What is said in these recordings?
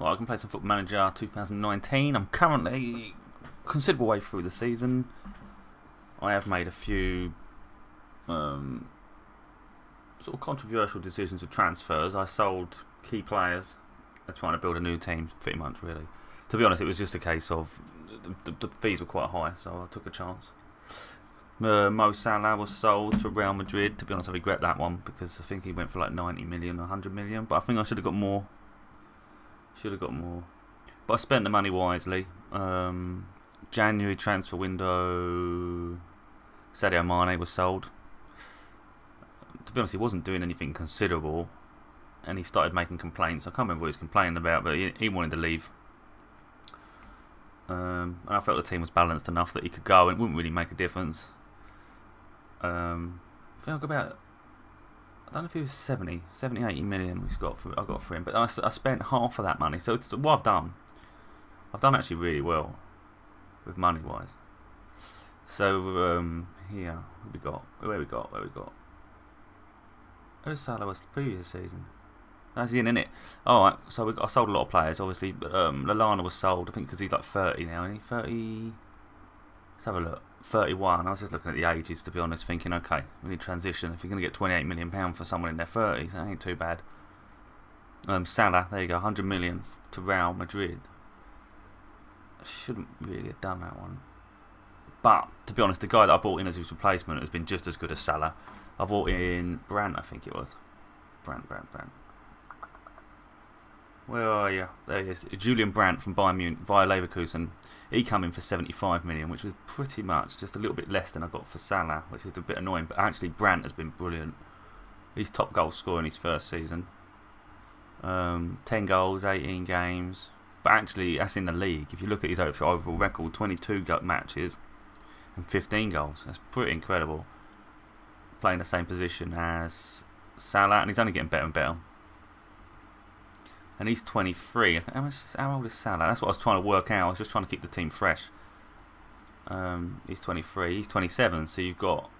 Well, I can play some Football Manager 2019. I'm currently a considerable way through the season. I have made a few sort of controversial decisions with transfers. I sold key players. I'm trying to build a new team, pretty much, really. To be honest, it was just a case of the fees were quite high, so I took a chance. Mo Salah was sold to Real Madrid. To be honest, I regret that one because I think he went for like 90 million or 100 million. But I think I should have got more. But I spent the money wisely. January transfer window, Sadio Mane was sold. To be honest, he wasn't doing anything considerable, and he started making complaints. I can't remember what he was complaining about, but he wanted to leave. And I felt the team was balanced enough that he could go and it wouldn't really make a difference. I think I don't know if it was 70, 80 million I got for him, but I spent half of that money. So it's what I've done actually really well with money wise. So here where we got. Where's Salah was the previous season? That's in it. Alright, so I sold a lot of players, obviously. Lallana was sold, I think, because he's like 30 now, isn't he? 30. Let's have a look. 31. I was just looking at the ages, to be honest, thinking, okay, we need transition. If you're going to get £28 million for someone in their 30s, that ain't too bad. Salah, there you go, 100 million to Real Madrid. I shouldn't really have done that one. But, to be honest, the guy that I brought in as his replacement has been just as good as Salah. I brought in Brandt, I think it was. Brandt. Where are you? There he is. Julian Brandt from Bayern Munich via Leverkusen. He came in for 75 million, which was pretty much just a little bit less than I got for Salah, which is a bit annoying. But actually, Brandt has been brilliant. He's top goal scorer in his first season. 10 goals, 18 games. But actually, that's in the league. If you look at his overall record, 22 matches and 15 goals. That's pretty incredible. Playing the same position as Salah, and he's only getting better and better. And he's 23. How old is Salah? That's what I was trying to work out. I was just trying to keep the team fresh. He's 23. He's 27. So you've got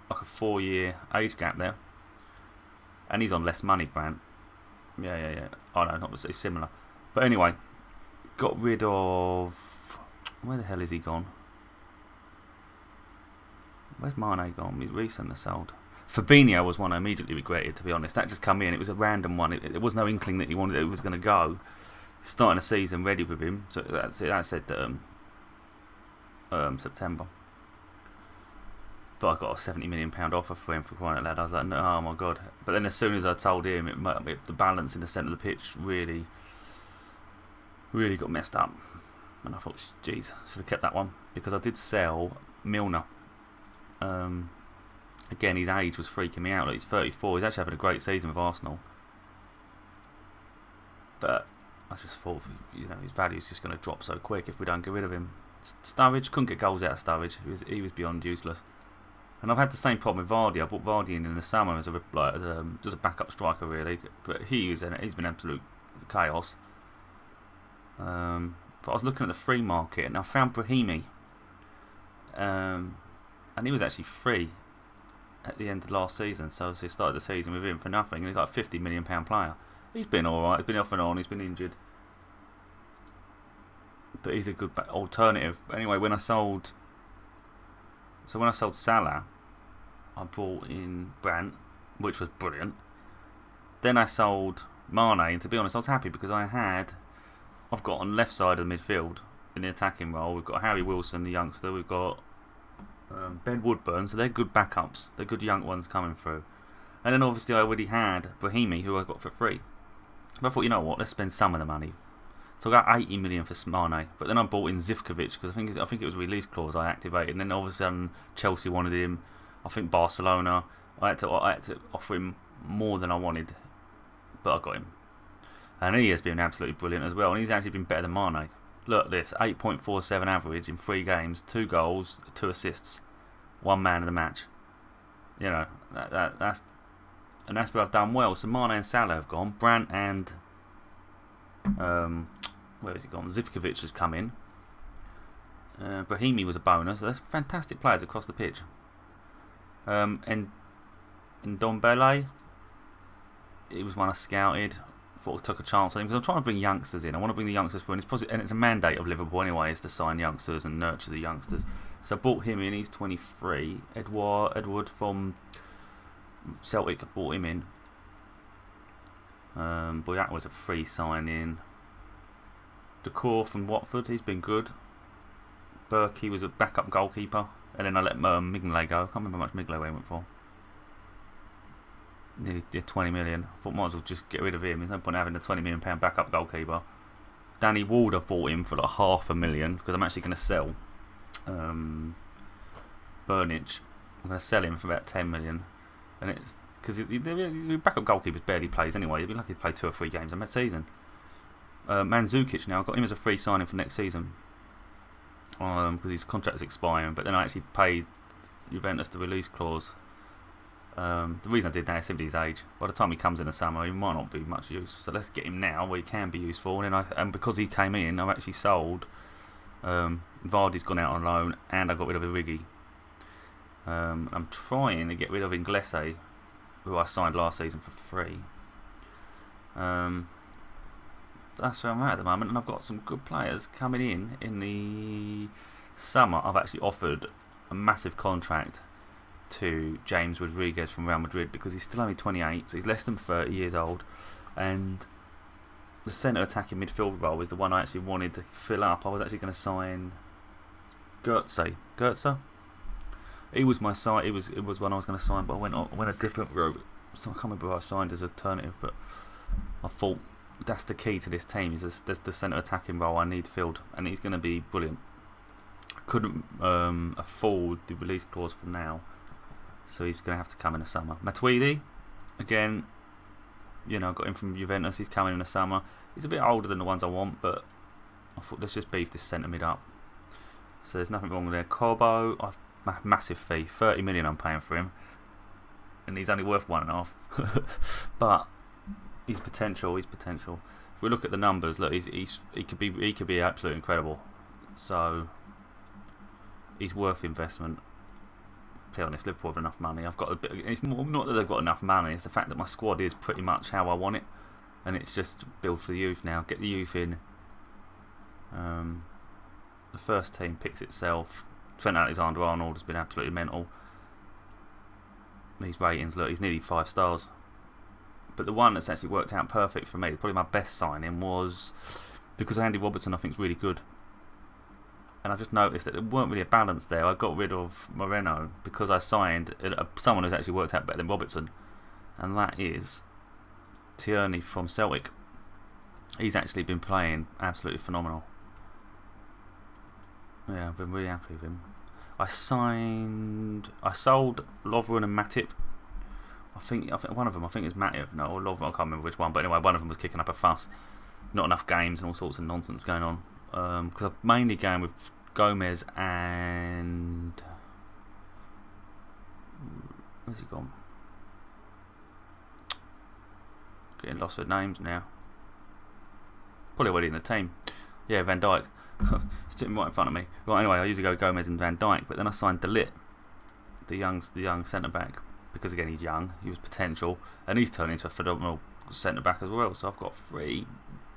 like a 4-year age gap there. And he's on less money, Brandt. Yeah. Oh no, not it's similar. But anyway, got rid of. Where the hell is he gone? Where's Mane gone? He's recently sold. Fabinho was one I immediately regretted, to be honest. That just come in. It was a random one. There was no inkling that he wanted it was going to go. Starting a season ready with him. So that's it. I said September. But I got a £70 million offer for him for crying out loud. I was like, no, oh my god. But then as soon as I told him, the balance in the centre of the pitch really got messed up. And I thought, geez, I should have kept that one. Because I did sell Milner. Again, his age was freaking me out. Like, he's 34. He's actually having a great season with Arsenal. But I just thought, his value's just going to drop so quick if we don't get rid of him. Sturridge, couldn't get goals out of Sturridge. He was beyond useless. And I've had the same problem with Vardy. I brought Vardy in the summer as a backup striker, really. But he's been absolute chaos. But I was looking at the free market and I found Brahimi. And he was actually free at the end of last season, so he started the season with him for nothing, and he's like a £50 million player. He's been alright, he's been off and on, he's been injured, but he's a good alternative. But anyway, when I sold Salah, I brought in Brandt, which was brilliant. Then I sold Mane, and to be honest, I was happy because I've got on left side of the midfield in the attacking role, we've got Harry Wilson, the youngster, we've got Ben Woodburn, so they're good backups. They're good young ones coming through. And then obviously I already had Brahimi, who I got for free. But I thought, you know what, let's spend some of the money. So I got 80 million for Mane, but then I bought in Zivkovic because I think it was a release clause I activated. And then all of a sudden Chelsea wanted him. I think Barcelona. I had to offer him more than I wanted, but I got him. And he has been absolutely brilliant as well. And he's actually been better than Mane. Look at this, 8.47 average in 3 games, 2 goals, 2 assists, 1 man of the match. That's where I've done well. So Mane and Salah have gone. Brandt and where has he gone? Zivkovic has come in. Brahimi was a bonus. So that's fantastic players across the pitch. And Ndombele, he was one I scouted. thought I took a chance on him because I'm trying to bring youngsters in. I want to bring the youngsters through, and it's a mandate of Liverpool anyway, is to sign youngsters and nurture the youngsters. So I brought him in. He's 23. Edward from Celtic, brought him in. Boyat was a free sign-in. Decor from Watford, he's been good. Berkey was a backup goalkeeper, and then I let Mignolet go. I can't remember how much Mignolet went for. Nearly 20 million. I thought might as well just get rid of him. There's no point having a £20 million backup goalkeeper. Danny Ward, I've bought him for like £500,000 because I'm actually going to sell Burnage. I'm going to sell him for about 10 million, and it's because the backup goalkeeper barely plays anyway. He'd be lucky to play 2 or 3 games in that season. Mandzukic now, I got him as a free signing for next season because his contract's expiring, but then I actually paid Juventus the release clause. The reason I did that is simply his age. By the time he comes in the summer, he might not be much use. So let's get him now where he can be useful. And because he came in, I've actually sold. Vardy's gone out on loan, and I got rid of Origi. I'm trying to get rid of Inglese, who I signed last season for free. That's where I'm at the moment, and I've got some good players coming in the summer. I've actually offered a massive contract to James Rodriguez from Real Madrid because he's still only 28, so he's less than 30 years old, and the centre attacking midfield role is the one I actually wanted to fill up. I was actually going to sign Goetze. He was my side. It was one I was going to sign, but I went a different route. So I can't remember who I signed as alternative, but I thought that's the key to this team, is the centre attacking role I need filled, and he's going to be brilliant. Couldn't afford the release clause for now, so he's going to have to come in the summer. Matuidi, again, got him from Juventus. He's coming in the summer. He's a bit older than the ones I want, but I thought let's just beef this centre mid up. So there's nothing wrong with there. Corbo, massive fee, 30 million I'm paying for him, and he's only worth 1.5. But his potential. If we look at the numbers, look, he could be absolutely incredible. So he's worth investment. To be honest, Liverpool have enough money. I've got a bit. It's not that they've got enough money. It's the fact that my squad is pretty much how I want it, and it's just build for the youth now. Get the youth in. The first team picks itself. Trent Alexander-Arnold has been absolutely mental. These ratings, look, he's nearly 5 stars. But the one that's actually worked out perfect for me, probably my best signing, was because Andy Robertson I think is really good. And I just noticed that there weren't really a balance there. I got rid of Moreno because I signed someone who's actually worked out better than Robertson, and that is Tierney from Celtic. He's actually been playing absolutely phenomenal. Yeah, I've been really happy with him. I sold Lovren and Matip. I think one of them, I think it's Matip, no, or Lovren, I can't remember which one, but anyway, one of them was kicking up a fuss. Not enough games and all sorts of nonsense going on. Because I'm mainly going with Gomez and... Where's he gone? Getting lost with names now. Probably already in the team. Yeah, Van Dijk. Sitting right in front of me. Right, anyway, I usually go Gomez and Van Dijk, but then I signed De Ligt, the young centre-back, because again he's young, he was potential, and he's turned into a phenomenal centre-back as well. So I've got 3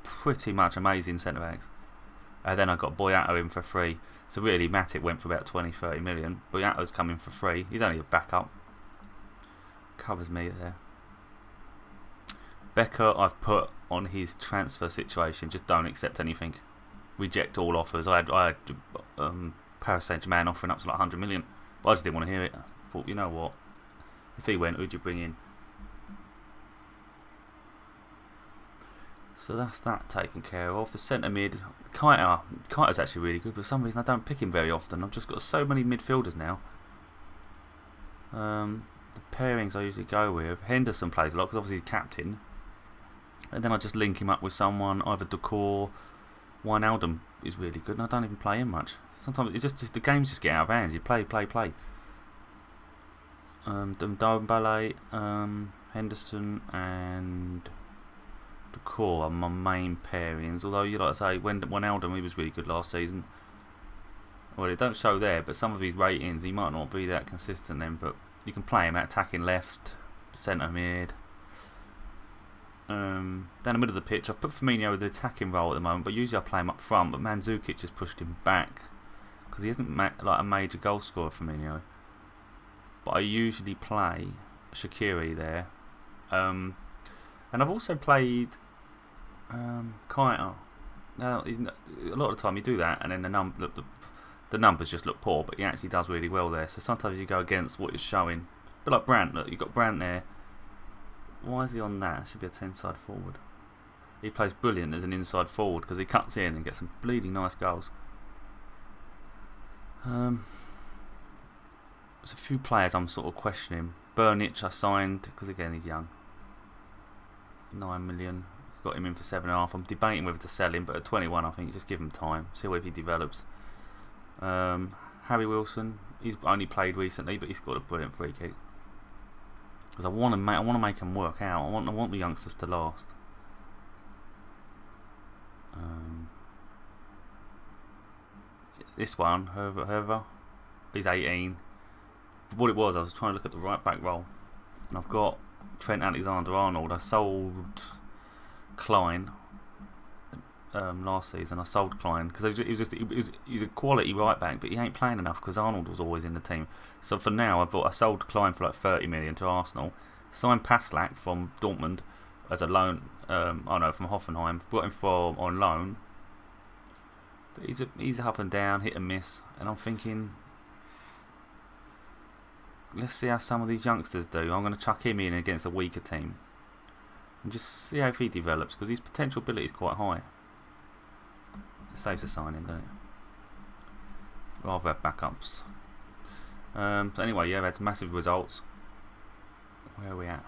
pretty much amazing centre-backs. And then I got Boyata in for free. So really, Matip went for about 20-30 million. Boyata's coming for free. He's only a backup. Covers me there. Becker, I've put on his transfer situation. Just don't accept anything. Reject all offers. I had Paris Saint-Germain offering up to like 100 million. But I just didn't want to hear it. I thought, you know what? If he went, who'd you bring in? So that's that taken care of. The centre mid, Keita's actually really good, but for some reason I don't pick him very often. I've just got so many midfielders now. The pairings I usually go with, Henderson plays a lot because obviously he's captain, and then I just link him up with someone, either Decor. Wijnaldum is really good, and I don't even play him much. Sometimes it's just the games just get out of hand. You play. Ndombele, Henderson, and Decor are my main pairings. Although you like to say when Wijnaldum, he was really good last season. Well, it don't show there, but some of his ratings he might not be that consistent then. But you can play him at attacking left, centre mid. down the middle of the pitch. I've put Firmino with the attacking role at the moment, but usually I play him up front. But Mandzukic has pushed him back because he isn't like a major goal scorer, Firmino. But I usually play Shaqiri there, and I've also played Kaito. Now, a lot of the time you do that, and then the numbers just look poor, but he actually does really well there. So sometimes you go against what is showing. But like Brandt, look, you've got Brandt there. Why is he on that? Should be a 10-side forward. He plays brilliant as an inside forward because he cuts in and gets some bleeding nice goals. There's a few players I'm sort of questioning. Burnich I signed because again he's young. 9 million. Got him in for 7.5. I'm debating whether to sell him, but at 21 I think just give him time. See if he develops. Harry Wilson. He's only played recently, but he's got a brilliant free kick. Because I want to make them work out. I want the youngsters to last. This one, Herver, he's 18. What it was, I was trying to look at the right back role, and I've got Trent Alexander-Arnold. I sold Klein last season. I sold Klein because he's a quality right back, but he ain't playing enough because Arnold was always in the team. So for now, I sold Klein for like 30 million to Arsenal. Signed Paslak from Dortmund as a loan. From Hoffenheim. Brought him on loan. But he's up and down, hit and miss, and I'm thinking, let's see how some of these youngsters do. I'm going to chuck him in against a weaker team and just see how he develops because his potential ability is quite high. It saves a signing, doesn't it? Rather have backups. So anyway, yeah, we had some massive results. Where are we at?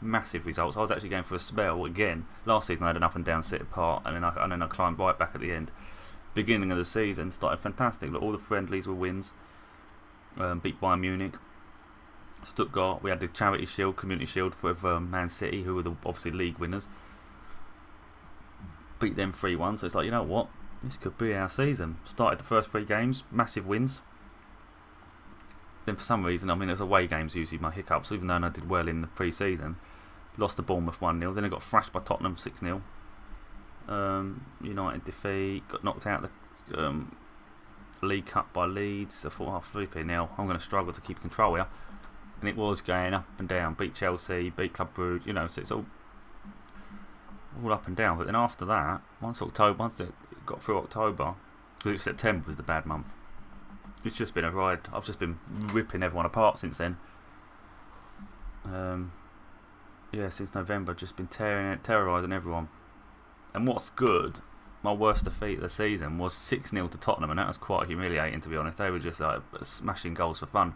Massive results. I was actually going for a spell again. Last season I had an up and down sit apart, and then I climbed right back at the end. Beginning of the season started fantastic. Look, all the friendlies were wins. Beat Bayern Munich, Stuttgart. We had the Charity Shield, Community Shield for Man City, who were obviously league winners. Beat them 3-1. So it's like, you know what? This could be our season. Started the first 3 games, massive wins. Then for some reason, it was away games usually my hiccups, even though I did well in the pre-season. Lost to Bournemouth 1-0, then I got thrashed by Tottenham 6-0. United defeat, got knocked out the League Cup by Leeds. I thought, flipping now, I'm going to struggle to keep control here. And it was going up and down. Beat Chelsea, beat Club Brugge, so it's all up and down. But then after that, once it got through October, because September was the bad month, it's just been a ride. I've just been ripping everyone apart since then. Since November, just been terrorising everyone. And what's good, my worst defeat of the season was 6-0 to Tottenham, and that was quite humiliating, to be honest. They were just like smashing goals for fun,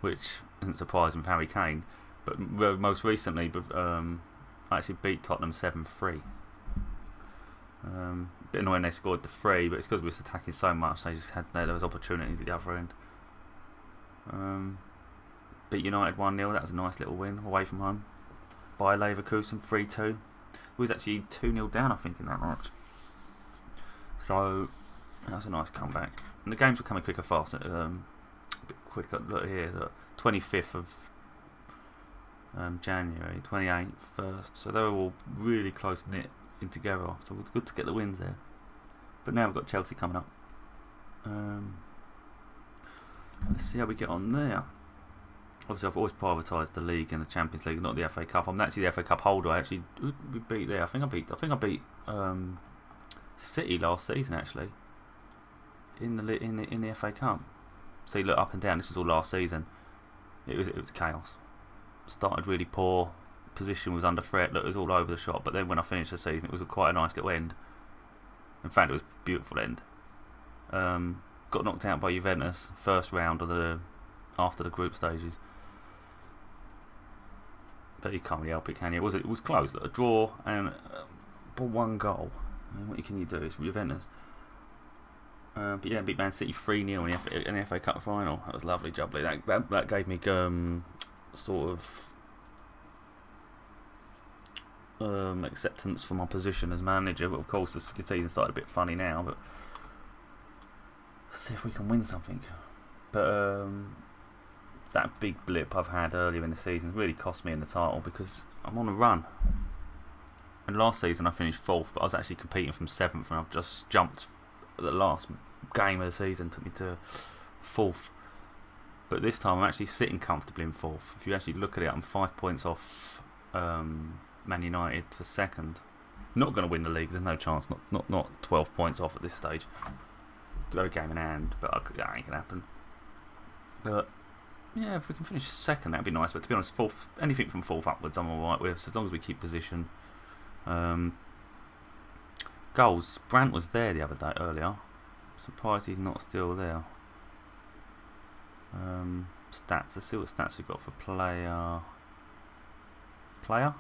which isn't surprising with Harry Kane. But most recently, I actually beat Tottenham 7-3. Bit annoying they scored the 3, but it's because we were attacking so much. They just had those opportunities at the other end. Beat United 1-0. That was a nice little win away from home. By Leverkusen 3-2. We was actually 2-0 down, I think, in that match. So that was a nice comeback. And the games were coming quicker, faster. A bit quicker. Look here, look, 25th of January, 28th, 1st. So they were all really close knit in together. So it's good to get the wins there. But now we've got Chelsea coming up. Let's see how we get on there. Obviously, I've always prioritised the league and the Champions League, not the FA Cup. I'm actually the FA Cup holder. Who did we beat there? I think I beat City last season actually in the FA Cup. See, look, up and down. This was all last season. It was chaos. Started really poor. Position was under threat. Look, it was all over the shop. But then when I finished the season, it was quite a nice little end. In fact, it was a beautiful end. Got knocked out by Juventus first round after the group stages. But you can't really help it, can you? It was close. Look, a draw and one goal. I mean, what can you do? It's Juventus. But yeah, beat Man City 3-0 in the FA Cup final. That was lovely, jubbly. That gave me sort of acceptance for my position as manager. But of course, the season started a bit funny now. But let's see if we can win something. But that big blip I've had earlier in the season really cost me in the title because I'm on a run. And last season I finished 4th, but I was actually competing from 7th, and I've just jumped at the last game of the season, took me to 4th. But this time I'm actually sitting comfortably in 4th. If you actually look at it, I'm 5 points off Man United for 2nd. Not going to win the league. There's no chance. Not 12 points off at this stage. Got a game in hand, but that ain't going to happen. But yeah, if we can finish 2nd, that'd be nice. But to be honest, 4th, anything from 4th upwards, I'm alright with. So as long as we keep position. Goals. Brandt was there the other day earlier. Surprised he's not still there. Stats. Let's see what stats we've got for player. Player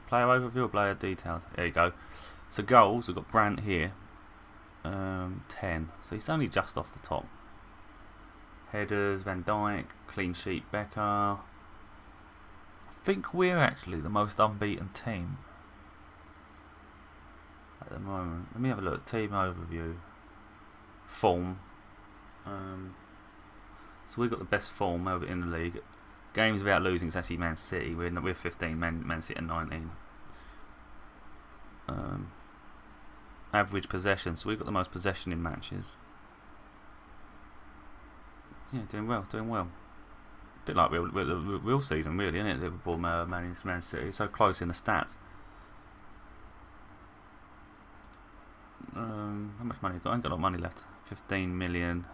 overview or player detailed? There you go. So goals, we've got Brandt here. 10. So he's only just off the top. Headers, Van Dijk, clean sheet, Becker. I think we're actually the most unbeaten team at the moment. Let me have a look. Team overview. Form. So we've got the best form over in the league. Games without losing, it's actually Man City. We're 15, Man City at 19. Average possession. So we've got the most possession in matches. Yeah, doing well. A bit like the real season, really, isn't it? Liverpool, Man City. So close in the stats. How much money have I got? I ain't got a lot of money left. 15 million.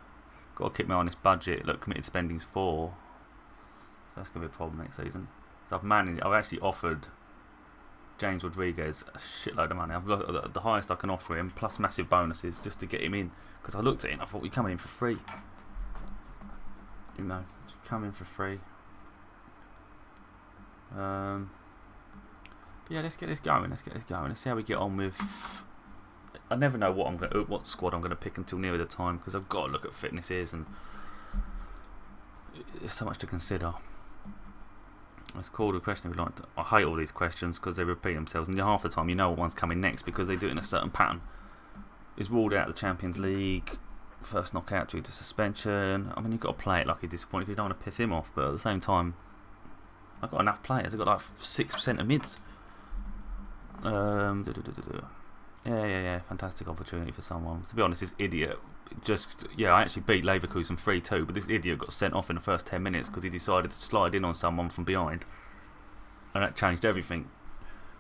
Got to keep me on this budget. Look, committed spending's 4. So that's going to be a problem next season. So I've actually offered James Rodriguez a shitload of money. I've got the highest I can offer him, plus massive bonuses, just to get him in. Because I looked at it and I thought, we're coming in for free. You know, coming for free. But yeah, let's get this going. Let's see how we get on with. I never know what squad I'm going to pick until nearer the time, because I've got to look at fitnesses and there's so much to consider. It's called a question we like. I hate all these questions because they repeat themselves, and half the time you know what one's coming next because they do it in a certain pattern. Is ruled out of the Champions League. First knockout due to suspension. I mean, you've got to play it like you're disappointed if you don't want to piss him off, but at the same time, I've got enough players. I've got like 6% of mids. Yeah. Fantastic opportunity for someone. To be honest, this idiot I actually beat Leverkusen 3-2, but this idiot got sent off in the first 10 minutes because he decided to slide in on someone from behind, and that changed everything.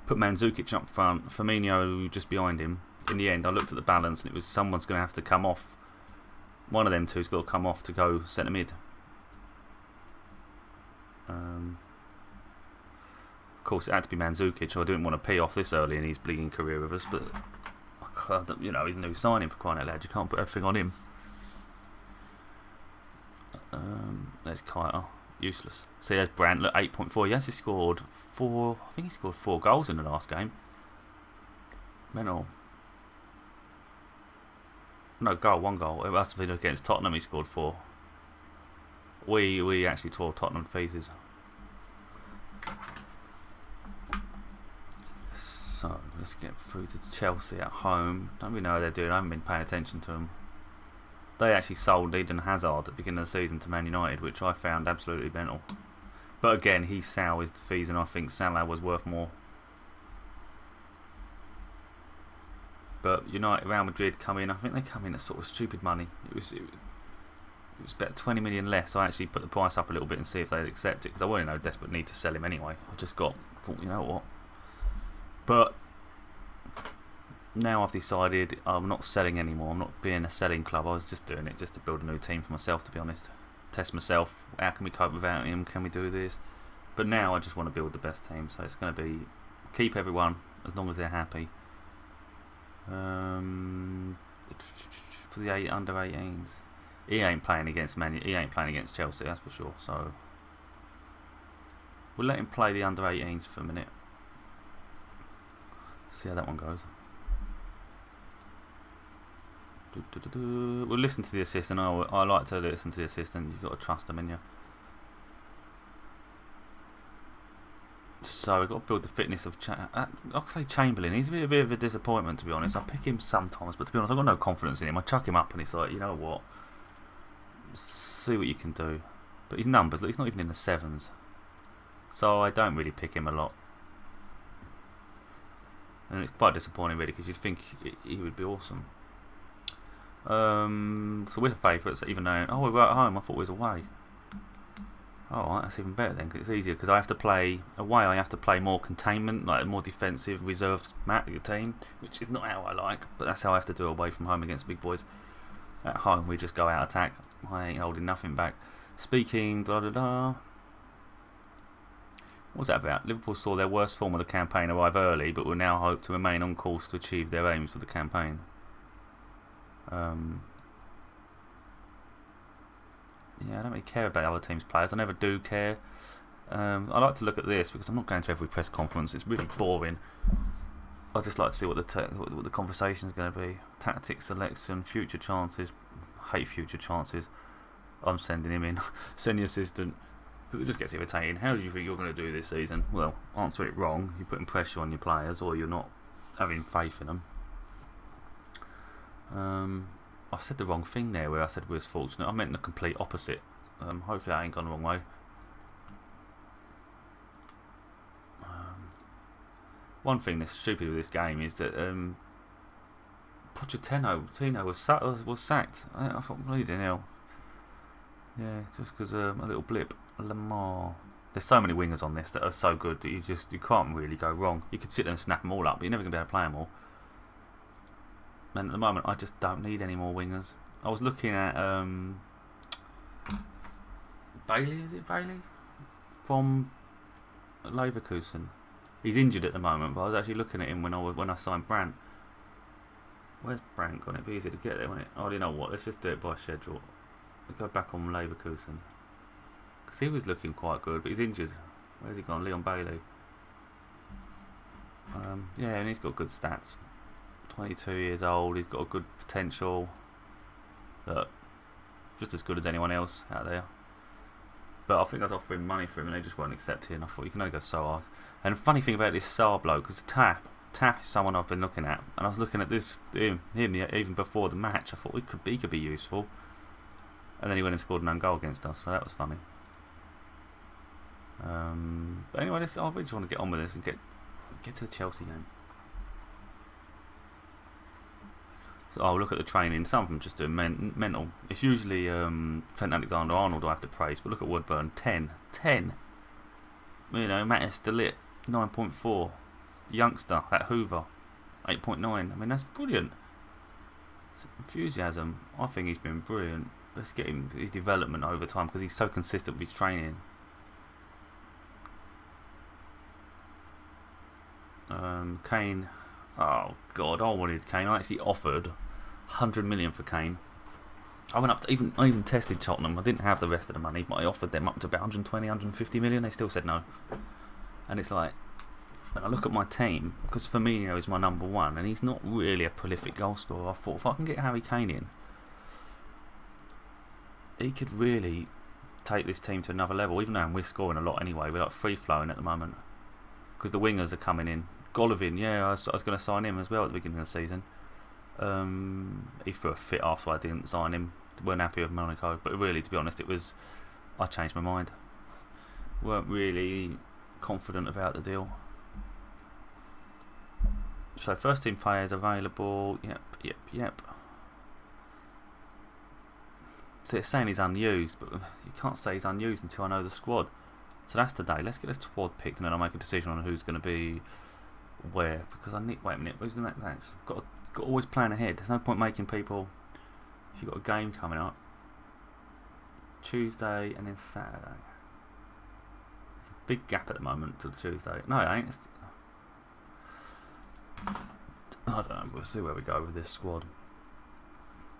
Put Mandzukic up front, Firmino just behind him. In the end, I looked at the balance, and it was someone's going to have to come off. One of them two's got to come off to go centre mid. Of course, it had to be Mandzukic, so I didn't want to pee off this early in his bleeding career with us, but you know, he's a new signing, for crying out loud. You can't put everything on him. There's Kiter, useless. See, there's Brandt, look, 8.4. He actually scored 4. I think he scored 4 goals in the last game. Mental. No, one goal. It must have been against Tottenham. He scored 4. We actually tore Tottenham to pieces. So let's get through to Chelsea at home. Don't really know how they're doing. I haven't been paying attention to them. They actually sold Eden Hazard at the beginning of the season to Man United, which I found absolutely mental. But again, he sold his fees, and I think Salah was worth more. But United, Real Madrid come in. I think they come in at sort of stupid money. It was about 20 million less. I actually put the price up a little bit and see if they'd accept it, because I wasn't in no desperate need to sell him anyway. I just thought, you know what. But now I've decided I'm not selling anymore. I'm not being a selling club. I was just doing it just to build a new team for myself, to be honest. Test myself. How can we cope without him? Can we do this? But now I just want to build the best team. So it's going to be keep everyone as long as they're happy. For the under 18s, he ain't playing against He ain't playing against Chelsea. That's for sure. So we'll let him play the under 18s for a minute. See how that one goes. We'll listen to the assistant. I like to listen to the assistant. You've got to trust them, in you. So we've got to build the fitness of. I'll say Chamberlain. He's a bit of a disappointment, to be honest. I pick him sometimes, but to be honest, I've got no confidence in him. I chuck him up, and it's like, you know what? See what you can do. But his numbers, look, he's not even in the 7s. So I don't really pick him a lot. And it's quite disappointing, really, because you'd think he would be awesome. So we're the favourites, even though... Oh, we were at home. I thought we was away. Alright, that's even better then, 'cause it's easier. Because I have to play... Away, I have to play more containment, like a more defensive, reserved team, which is not how I like, but that's how I have to do away from home against big boys. At home, we just go out attack. I ain't holding nothing back. Speaking... What's that about? Liverpool saw their worst form of the campaign arrive early, but will now hope to remain on course to achieve their aims for the campaign. Yeah, I don't really care about other teams' players. I never do care. I like to look at this because I'm not going to every press conference. It's really boring. I just like to see what the conversation is going to be. Tactics, selection, future chances. I hate future chances. I'm sending him in. Send the assistant. Because it just gets irritating. How do you think you're going to do this season? Well, answer it wrong. You're putting pressure on your players, or you're not having faith in them. I said the wrong thing there where I said we was fortunate. I meant the complete opposite. Hopefully I ain't gone the wrong way. One thing that's stupid with this game is that Pochettino was sacked. I thought, bleeding hell. Yeah, just because a little blip. Lamar. There's so many wingers on this that are so good that you can't really go wrong. You could sit there and snap them all up, but you're never going to be able to play them all. And at the moment, I just don't need any more wingers. I was looking at Bailey. Is it Bailey from Leverkusen? He's injured at the moment, but I was actually looking at him when I signed Brandt. Where's Brandt gone? It'd be easy to get there, wouldn't it? Oh, you know what? Let's just do it by schedule. We'll go back on Leverkusen. Because he was looking quite good, but he's injured. Where's he gone? Leon Bailey. Yeah, and he's got good stats. 22 years old, he's got a good potential. Look, just as good as anyone else out there. But I think I was offering money for him and they just weren't accepting. I thought you can only go so hard. And the funny thing about this Sarr bloke, because Taff is someone I've been looking at, and I was looking at him even before the match. I thought he could be useful. And then he went and scored an own goal against us, so that was funny. But anyway, I just want to get on with this and get to the Chelsea game. So I'll look at the training. Some of them just doing mental. It's usually Trent Alexander-Arnold I have to praise, but look at Woodburn, 10. You know, Mattis Delit, 9.4. Youngster, that Hoover, 8.9. I mean, that's brilliant. Enthusiasm. I think he's been brilliant. Let's get him his development over time because he's so consistent with his training. Kane. Oh God, I wanted Kane. I actually offered 100 million for Kane. I went up to I even tested Tottenham. I didn't have the rest of the money, but I offered them up to about 120, 150 million. They still said no. And it's like, when I look at my team, because Firmino is my number one, and he's not really a prolific goal scorer. I thought if I can get Harry Kane in, he could really take this team to another level. Even though we're scoring a lot anyway, we're like free flowing at the moment because the wingers are coming in. Golovin, yeah, I was going to sign him as well at the beginning of the season. He threw a fit after I didn't sign him. Weren't happy with Monaco, but really, to be honest, I changed my mind. Weren't really confident about the deal. So first team players available. Yep. So it's saying he's unused, but you can't say he's unused until I know the squad. So that's today. Let's get this squad picked, and then I'll make a decision on who's going to be where. Because I need. Wait a minute. Who's the next? Got to always plan ahead. There's no point making people. If you've got a game coming up, Tuesday and then Saturday. There's a big gap at the moment till Tuesday. No, it ain't. I don't know. We'll see where we go with this squad.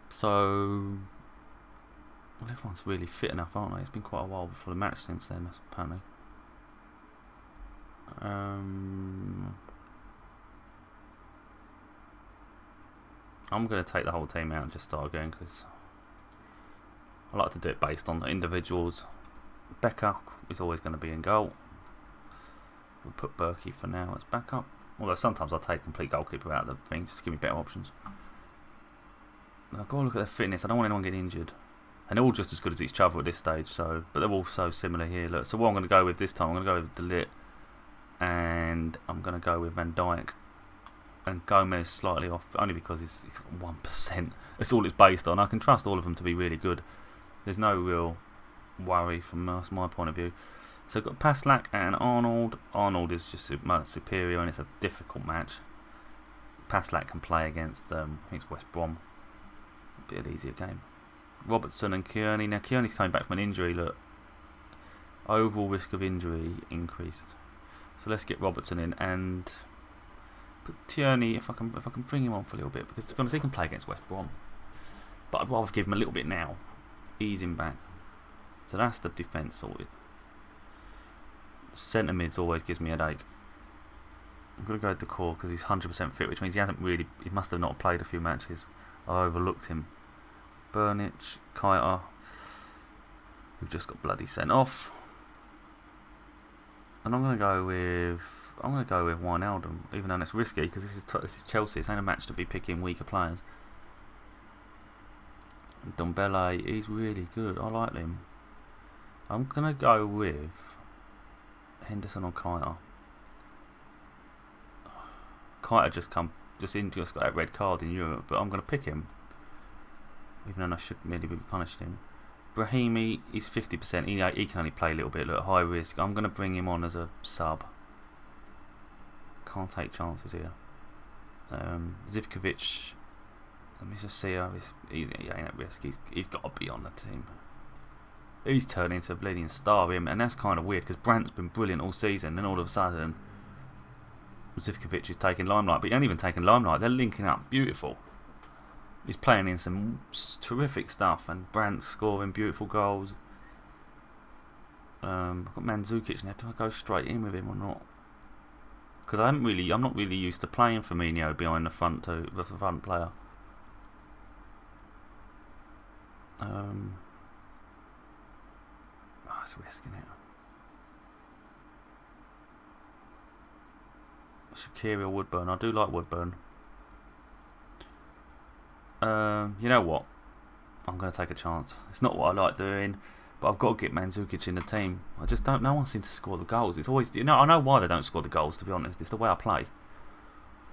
So, well, everyone's really fit enough, aren't they? It's been quite a while before the match since then, apparently. I'm going to take the whole team out and just start again because I like to do it based on the individuals. Becker is always going to be in goal. We'll put Berkey for now as backup. Although sometimes I'll take complete goalkeeper out of the thing just to give me better options. But I've got to look at their fitness. I don't want anyone getting injured. And they're all just as good as each other at this stage. So, but they're all so similar here. Look, so what I'm going to go with this time, I'm going to go with De Ligt. And I'm going to go with Van Dijk. and Gomez slightly off, only because he's 1%. That's all it's based on. I can trust all of them to be really good. There's no real worry from my point of view. So I've got Paslak and Arnold. Arnold is just much superior, and it's a difficult match. Paslak can play against, I think it's West Brom. A bit of an easier game. Robertson and Kearney. Now Kearney's coming back from an injury. Look, overall risk of injury increased. So let's get Robertson in and put Tierney, if I can bring him on for a little bit, because to be honest he can play against West Brom. But I'd rather give him a little bit now. Ease him back. So that's the defence sorted. Centre mids always gives me a headache. I'm going to go Decor because he's 100% fit, which means he must have not played a few matches. I overlooked him. Burnich, Kiter, who've just got bloody sent off. And I'm going to go with Wijnaldum, even though it's risky because this is Chelsea. It's ain't a match to be picking weaker players. Dombele, he's really good. I like him. I'm going to go with Henderson or Kiter. Kiter just got that red card in Europe, but I'm going to pick him, even though I shouldn't really be punishing him. Brahimi, he's 50%. He can only play a little bit. Look, high risk. I'm going to bring him on as a sub. Can't take chances here. Zivkovic. Let me just see how he ain't at risk. He's got to be on the team. He's turned into a bleeding star, him, and that's kind of weird because Brandt's been brilliant all season, and all of a sudden Zivkovic is taking limelight. But he ain't even taking limelight. They're linking up beautiful. He's playing in some terrific stuff, and Brandt's scoring beautiful goals. I've got Mandzukic now. Do I go straight in with him or not? Because I'm not really used to playing Firmino behind the front player. It's risking it. Shaqiri or Woodburn. I do like Woodburn. You know what? I'm going to take a chance. It's not what I like doing, but I've got to get Mandzukic in the team. I just don't. No one seems to score the goals. It's always, I know why they don't score the goals. To be honest, it's the way I play.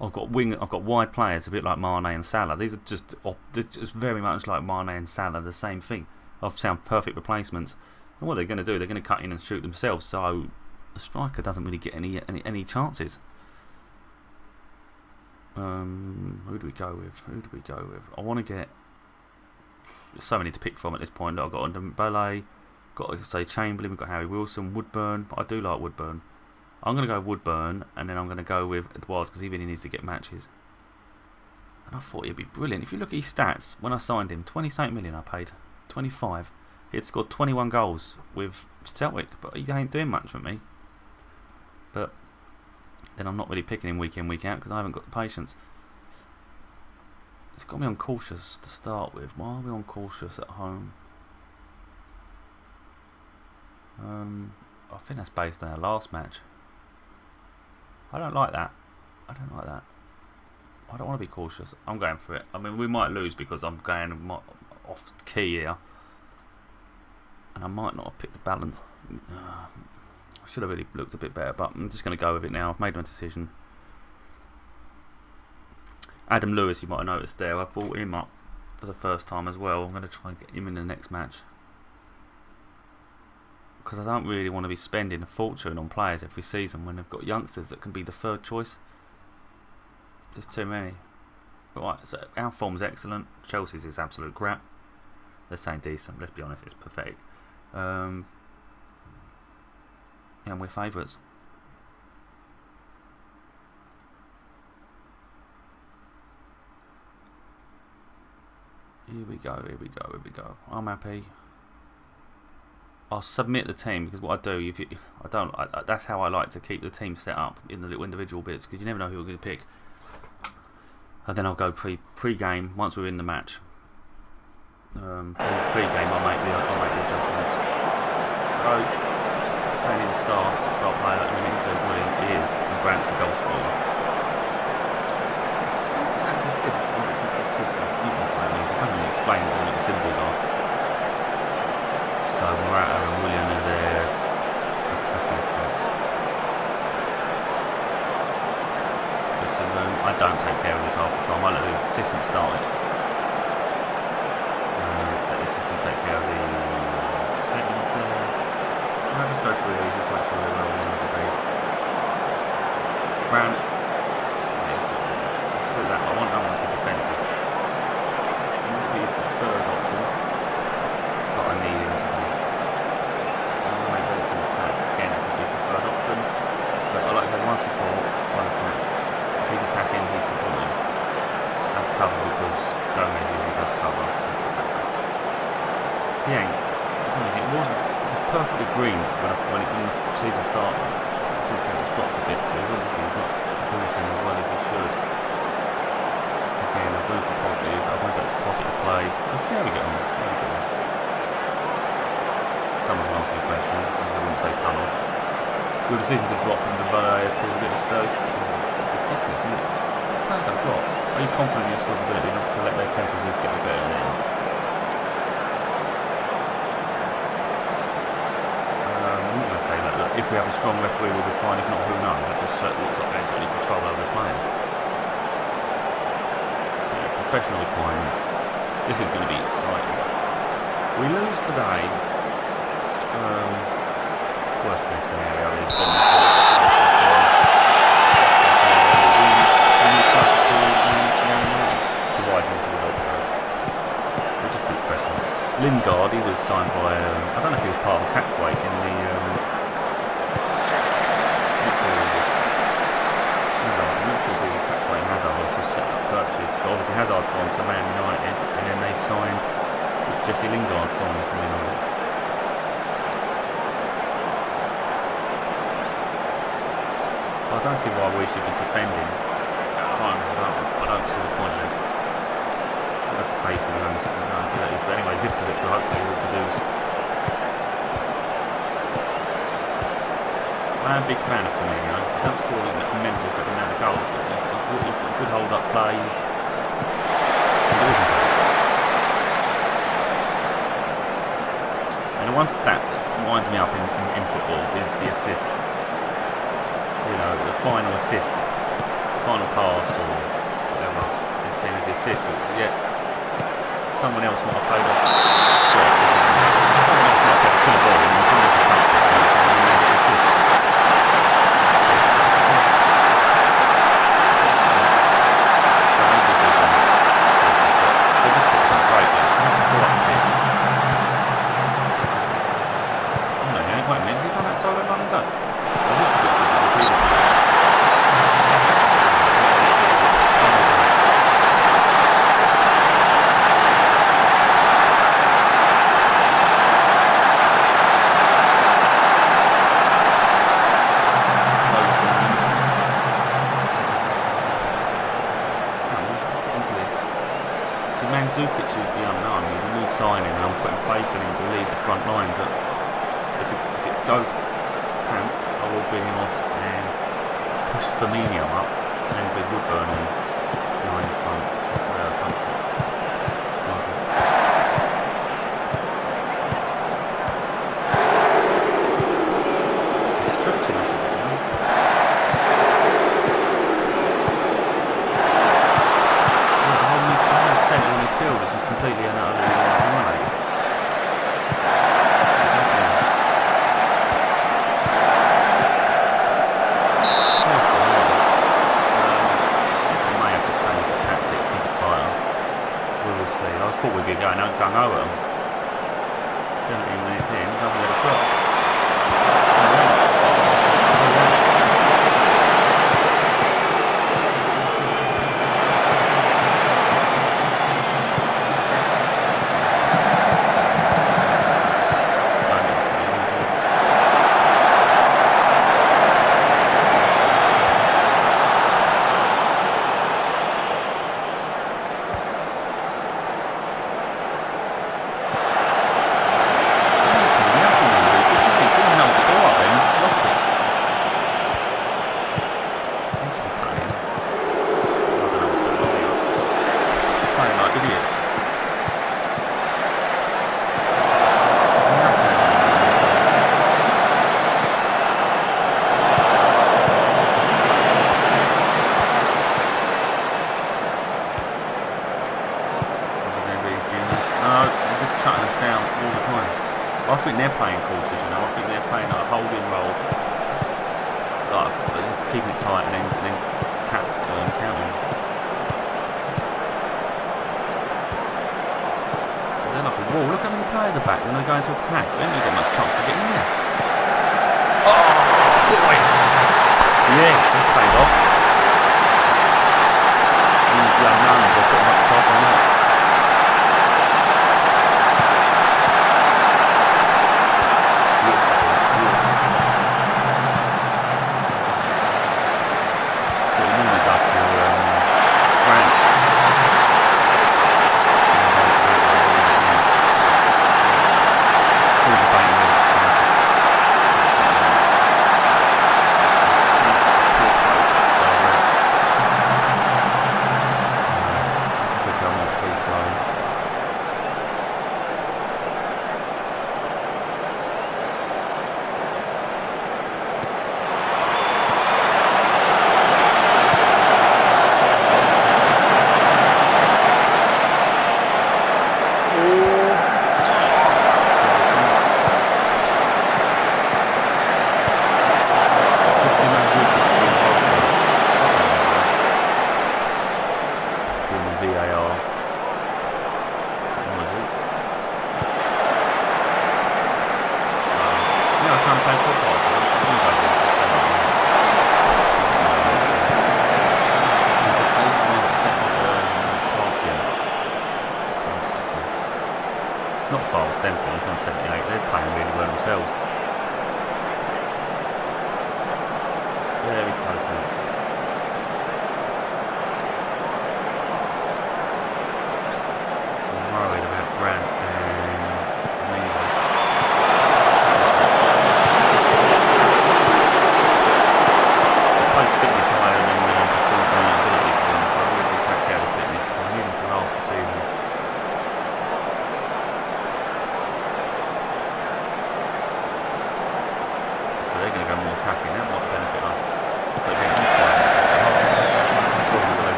I've got wide players, a bit like Mane and Salah. They're just very much like Mane and Salah, the same thing. I've sound perfect replacements. And what they're going to do, they're going to cut in and shoot themselves. So the striker doesn't really get any chances. Who do we go with? I want to get. There's so many to pick from at this point. I've got Dembele, got to say Chamberlain, we've got Harry Wilson, Woodburn. But I do like Woodburn. I'm going to go Woodburn, and then I'm going to go with Edouard because he really needs to get matches. And I thought he'd be brilliant. If you look at his stats, when I signed him, 28 million I paid, 25. He had scored 21 goals with Celtic, but he ain't doing much for me. But then I'm not really picking him week in, week out because I haven't got the patience. It's got me on cautious to start with. Why are we on cautious at home? I think that's based on our last match. I don't like that. I don't want to be cautious. I'm going for it. I mean, we might lose because I'm going off key here. And I might not have picked the balance. I should have really looked a bit better, but I'm just going to go with it now. I've made my decision. Adam Lewis, you might have noticed there. I brought him up for the first time as well. I'm going to try and get him in the next match. Because I don't really want to be spending a fortune on players every season when they've got youngsters that can be the third choice. There's too many. Right, so our form's excellent. Chelsea's is absolute crap. They're saying decent. Let's be honest, it's pathetic. And we're favourites. Here we go. I'm happy. I'll submit the team because what I do, that's how I like to keep the team set up in the little individual bits because you never know who we're going to pick. And then I'll go pre-game once we're in the match. Pre-game I'll make the adjustments. So saying he's a star player. I mean, he's doing brilliant. He is, and Brandt's the goal scorer. It doesn't really explain what the little symbols are. So Morata and William are there attacking threats. them. I don't take care of this half the time. I let the assistant start it. Let the assistant take care of the settings there. And I'll just go through these just to make sure they're where we need to be. Brown. Let's do that. I want that one to be defensive. It might be his preferred option, but I need him to be. Mailbox to attack. Again, it's not his preferred option. But I like to say one support, one attack. If he's attacking, he's supporting. That's cover because Gomez usually does cover. He ain't. For some reason, it was perfectly green when the season started. Since then, it's dropped a bit, so he's obviously not producing as well as he should. Again, I've moved to positive. I've moved that to positive play. We'll see how we get on. Someone's going to ask me a question, as I wouldn't say tunnel. Your decision to drop into Ballet has caused a bit of stir. It's ridiculous, isn't it? What players I've got? Are you confident in your squad's ability not to let their temperatures get the better than them? I'm not going to say that. Look, if we have a strong referee, we'll be fine. If not, who knows? That just looks like they've got any control over the players. Yeah, professional requirements. This is going to be exciting. We lose today. Worst case scenario is divided into results. We just keep pressing. Lingard, he was signed by I don't know if he was part of a catch weight in the Hazard. I'm not sure if he was a catch weight in Hazard was just set up purchase. But obviously Hazard's gone to Man United and then they've signed Jesse Lingard from United. I don't see why we should be defending at home. I don't see the point in it. I have faith in them. But anyway, Zivkovic will hopefully will produce. I'm a big fan of Firmino. I don't score a mental amount of goals, but he's got good hold-up play. And the one stat that winds me up in football is the assist. You know, the final assist, final pass or whatever is seen as the assist, but yet someone else might have played off. Someone else might have played a full ball and someone else has come up and made the assist. They just put some great goals. Oh no, wait a minute, has he done that solo run his own? As if he could repeat it. Mandzukic is the unknown. He's a new signing and I'm putting faith in him to lead the front line, but if it goes pants, I will bring him off and push Firmino up and with Woodburn on behind the front. He's stretching us a bit, you know? Centre midfield is just completely and utterly annihilated. I may have to change the tactics, keep it tighter. We will see. I thought we'd be going out gung over them. 17 minutes in, doesn't get a shot. No, they're just shutting us down all the time. I think they're playing cautious, you know. I think they're playing like a holding role, like just keeping it tight and then counting. They're like a wall. Look how many players are back when they're going to attack. They haven't got much chance to get in there. Oh boy! Yes, that's paid off. These young nuns are putting up top on that.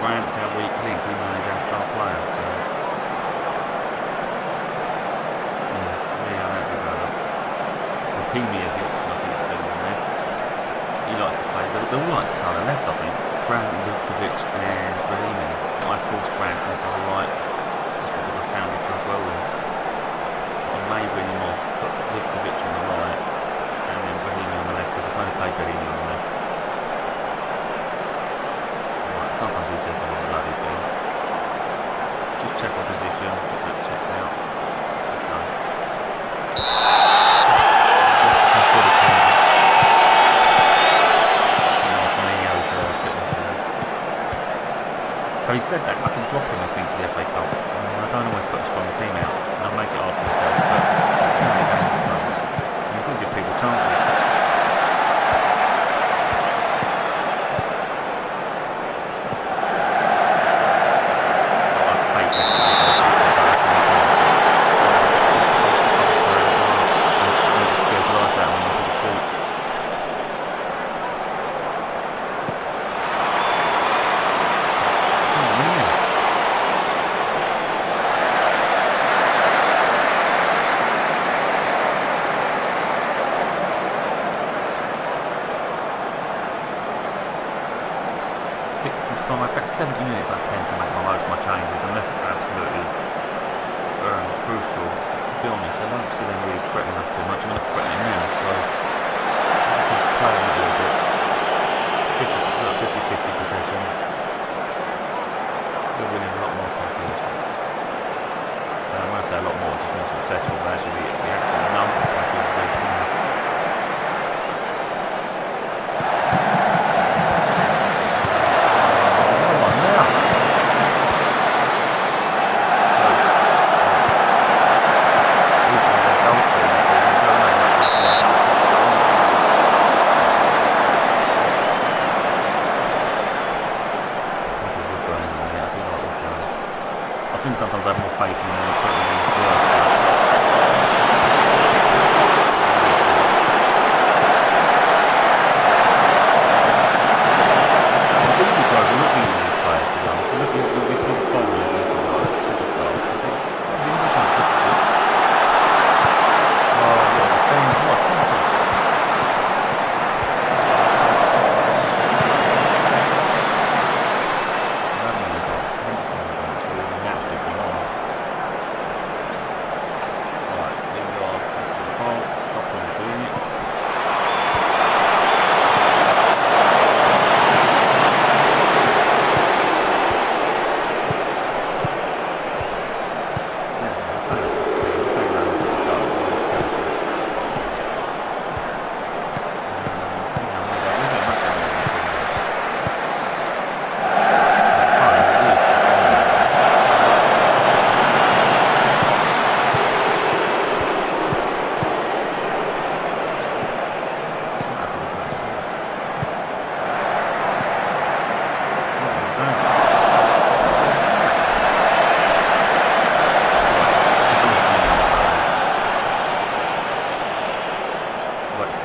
Grant's our weak link, even though he's our star player. So we'll see how that develops. Hakimi is the option, I think, to be in there. He likes to play. They all like to play on the left, I think. Grant, Zivkovic, and Brahimi. I forced Grant onto the right just because I found he does well there. I may bring him off, put Zivkovic on the right, and then Brahimi on the left because I kind of play Brahimi on the left. Sometimes he says the wrong bloody thing. Just check our position, get that checked out. Let's go. Having said that, I can drop him, I think, for the FA Cup. I don't always put a strong team out, and I'll make it hard for myself, but it's so many games to come. You've got to give people chances. From my first 70 minutes I tend to make most of my changes unless it's absolutely crucial. To be honest, I don't see them really threatening us too much. I'm not threatening them, so I can play them a little bit. It's 50-50 possession. We're winning a lot more tackles. When I say a lot more, just more successful, but actually the actual number of tackles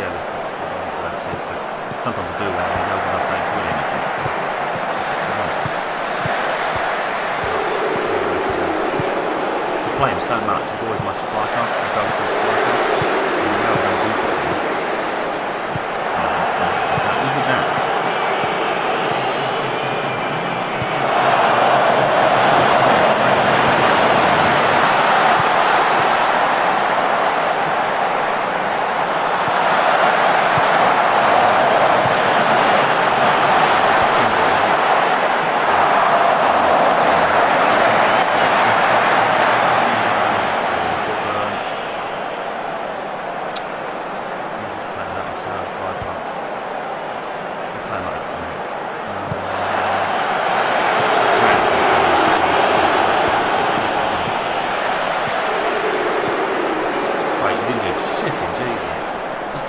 yeah, there's but sometimes I do that and it goes and I say brilliant. I play him so much, he's always my striker, my go-to striker. And now he goes into it. We did that.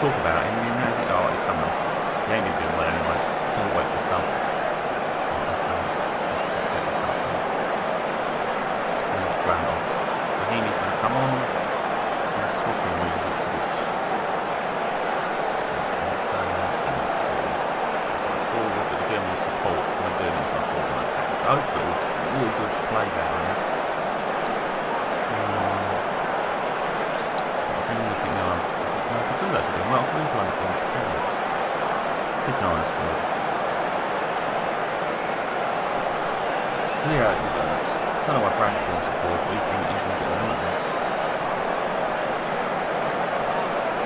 Talk about him, and then think, oh, he's coming off. He ain't been doing well anyway. Can't wait for the sub. That's done. Let's just get the sub done. And ground off. Rahimi's going to come on. And swapping music, which turn that into inside forward, but we're doing the support. We're doing inside forward and attack. So hopefully it's a real good play down here. I think we're looking at Liverpool actually doing well. Queensland are doing well. Keep an eye on the squad. See how it develops. I don't know why Brandt's doing support, but he's been getting on at that.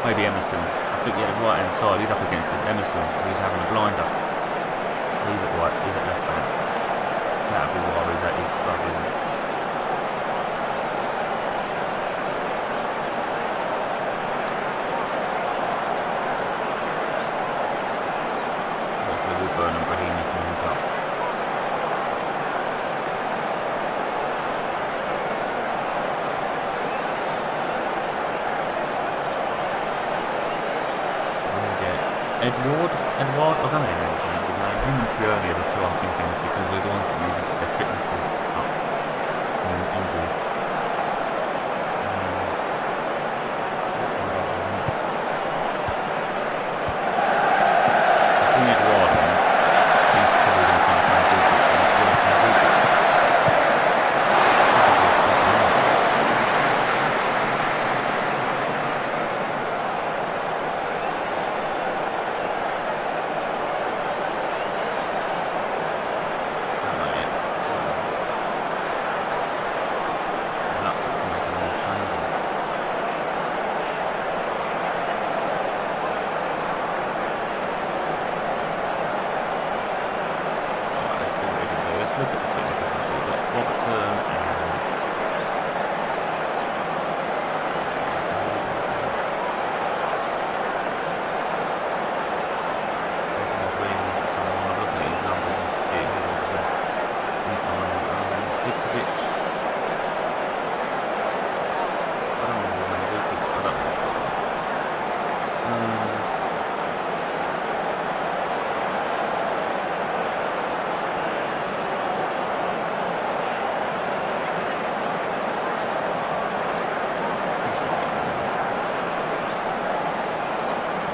Maybe Emerson. I think he had a right hand side. He's up against this Emerson who's having a blinder. He's at right, he's at left back. That'll be why he's struggling. Burn and Brahimi can hook up. We're going to get Edward, I don't know his name. Him and Tierney are the two I'm thinking of because they're the ones that need to get their fitnesses up from injuries.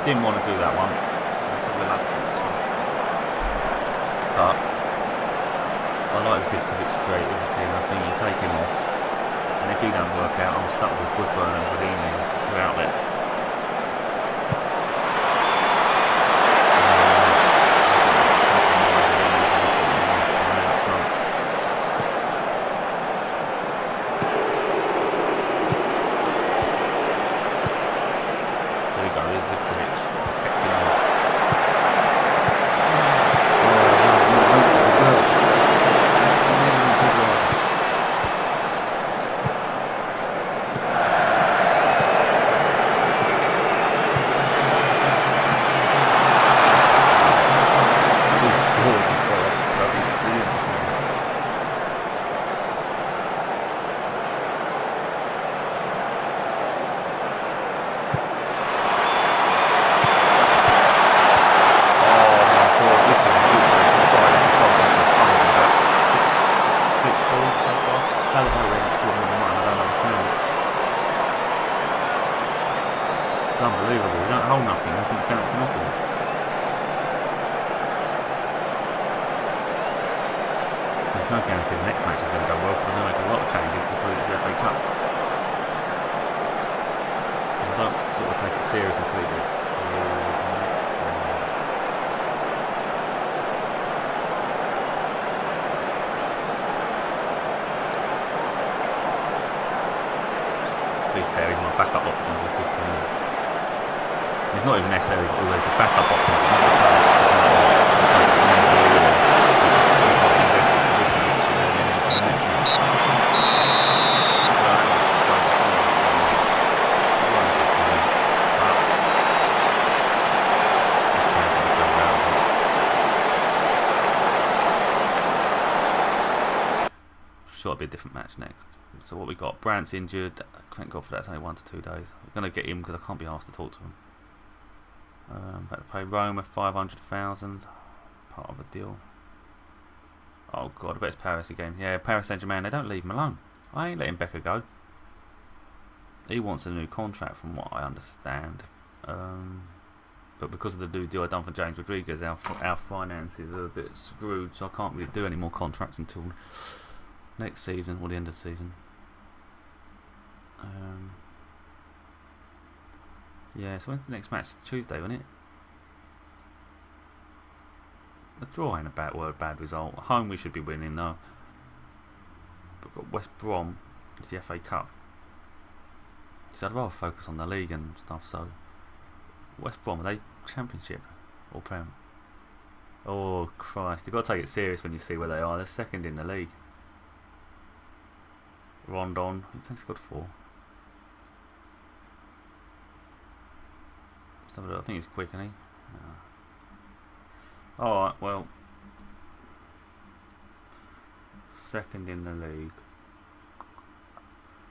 Didn't want to do that one. It's a reluctance. But I like Zivkovic's creativity, and I think you take him off. And if he don't work out, I'm stuck with Woodburn and Rahimi as the two outlets. It's unbelievable. You don't hold nothing. Nothing counts. Nothing. There's no guarantee the next match is going to go well because I'm going to make a lot of changes because it's the FA Cup. I don't sort of take it serious until it gets to to be fair, even my backup options are good to me. It's not even necessarily always the backup options. Sure, it'll be a different match next. So what we got? Brandt's injured. Thank God for that. It's only 1 to 2 days. I'm going to get him because I can't be asked to talk to him. About to pay Roma 500,000. Part of a deal. Oh God, I bet it's Paris again. Yeah, Paris Saint-Germain. They don't leave him alone. I ain't letting Becker go. He wants a new contract, from what I understand. But because of the new deal I done for James Rodriguez, our finances are a bit screwed, so I can't really do any more contracts until next season or the end of the season. Yeah, so when's the next match? Tuesday, isn't it? The draw ain't a bad result. At home we should be winning though. But we've got West Brom. It's the FA Cup. So I'd rather focus on the league and stuff. So West Brom, are they Championship or Prem? Oh Christ, you've got to take it serious when you see where they are. They're second in the league. Rondon, he's only scored 4. I think he's quick, isn't he? No. Alright, well, second in the league.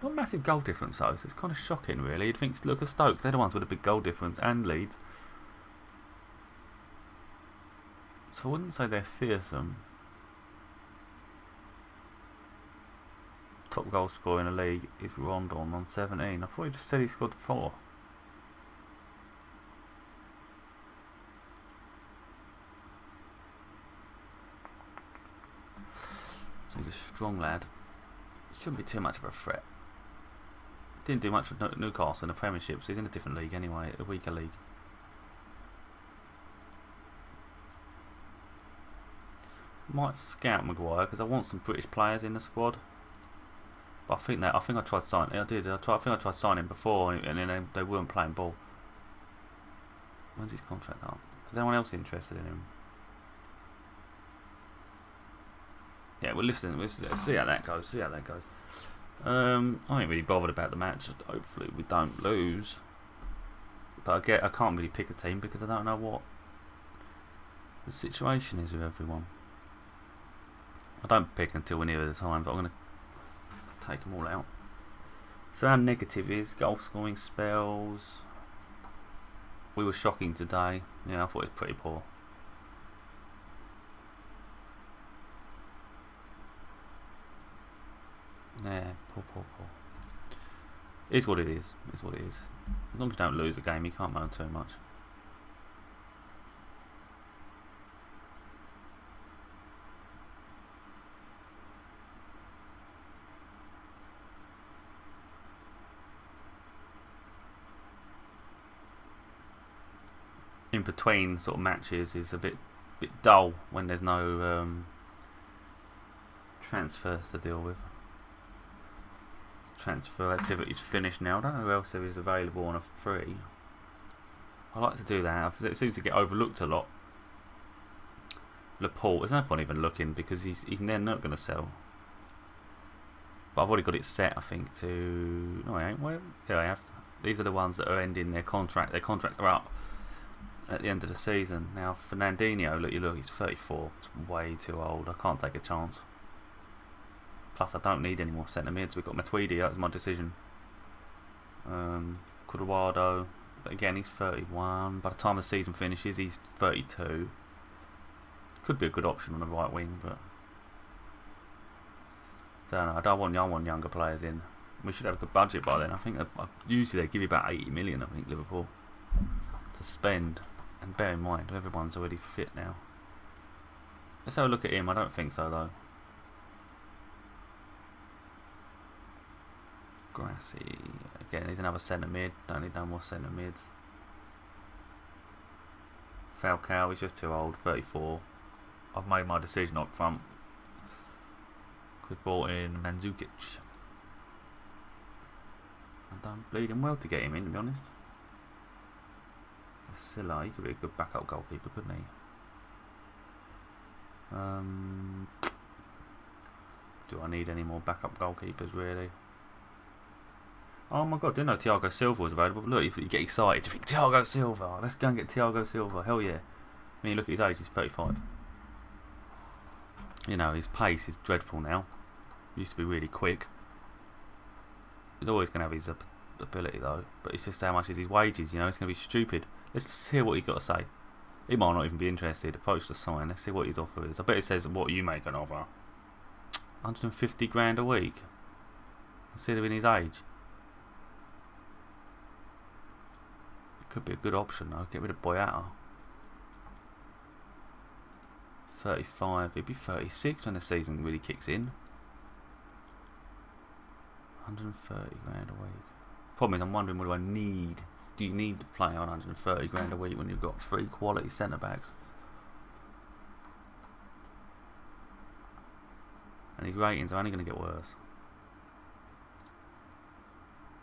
Not massive goal difference though, so it's kind of shocking really. You'd think, look at Stoke, they're the ones with a big goal difference, and Leeds. So I wouldn't say they're fearsome. Top goal scorer in the league is Rondon on 17. I thought he just said he scored 4. So he's a strong lad. Shouldn't be too much of a threat. Didn't do much with Newcastle in the Premiership, so he's in a different league anyway, a weaker league. Might scout Maguire because I want some British players in the squad. But I think I tried signing. I think I tried signing before, and then they weren't playing ball. When's his contract up? Is anyone else interested in him? Yeah, well, listen. Let's see how that goes. I ain't really bothered about the match. Hopefully, we don't lose. But I can't really pick a team because I don't know what the situation is with everyone. I don't pick until we're near the time, but I'm going to take them all out. So our negative is goal scoring spells. We were shocking today. Yeah, I thought it was pretty poor. Yeah, poor. It is what it is. It's what it is. As long as you don't lose a game, you can't moan too much. In between sort of matches is a bit dull when there's no transfers to deal with. Transfer activity's finished now. I don't know who else there is available on a free. I like to do that. It seems to get overlooked a lot. Liverpool, there's no point even looking because he's then not going to sell. But I've already got it set, I think, to... No, I ain't. Well, here I have. These are the ones that are ending their contract. Their contracts are up at the end of the season. Now, Fernandinho, look, he's 34. It's way too old. I can't take a chance. Plus, I don't need any more centre mids. We've got Matuidi. That was my decision. Cuadrado, but again, he's 31. By the time the season finishes, he's 32. Could be a good option on the right wing, but so I don't want younger players in. We should have a good budget by then. I think usually they give you about 80 million. I think Liverpool. to spend. And bear in mind, everyone's already fit now. Let's have a look at him. I don't think so though. Grassy. Again, he's another centre mid. Don't need no more centre mids. Falcao, he's just too old. 34. I've made my decision up front. We brought in Mandzukic. I've done bleeding well to get him in, to be honest. Silla, he could be a good backup goalkeeper, couldn't he? Do I need any more backup goalkeepers, really? Oh my god, didn't know Thiago Silva was available. Look, if you get excited, you think, Thiago Silva, let's go and get Thiago Silva. Hell yeah. I mean, look at his age, he's 35. You know, his pace is dreadful now. Used to be really quick. He's always going to have his ability though, but it's just how much is his wages, you know, it's going to be stupid. Let's hear what he's got to say. He might not even be interested. Approach the sign, let's see what his offer is. I bet it says what you make an offer. 150 grand a week, considering his age. Could be a good option though, get rid of Boyata. 35, he'd be 36 when the season really kicks in. 130 grand a week. Problem is, I'm wondering, what do I need? Do you need to play on 130 grand a week when you've got 3 quality centre backs? And his ratings are only going to get worse.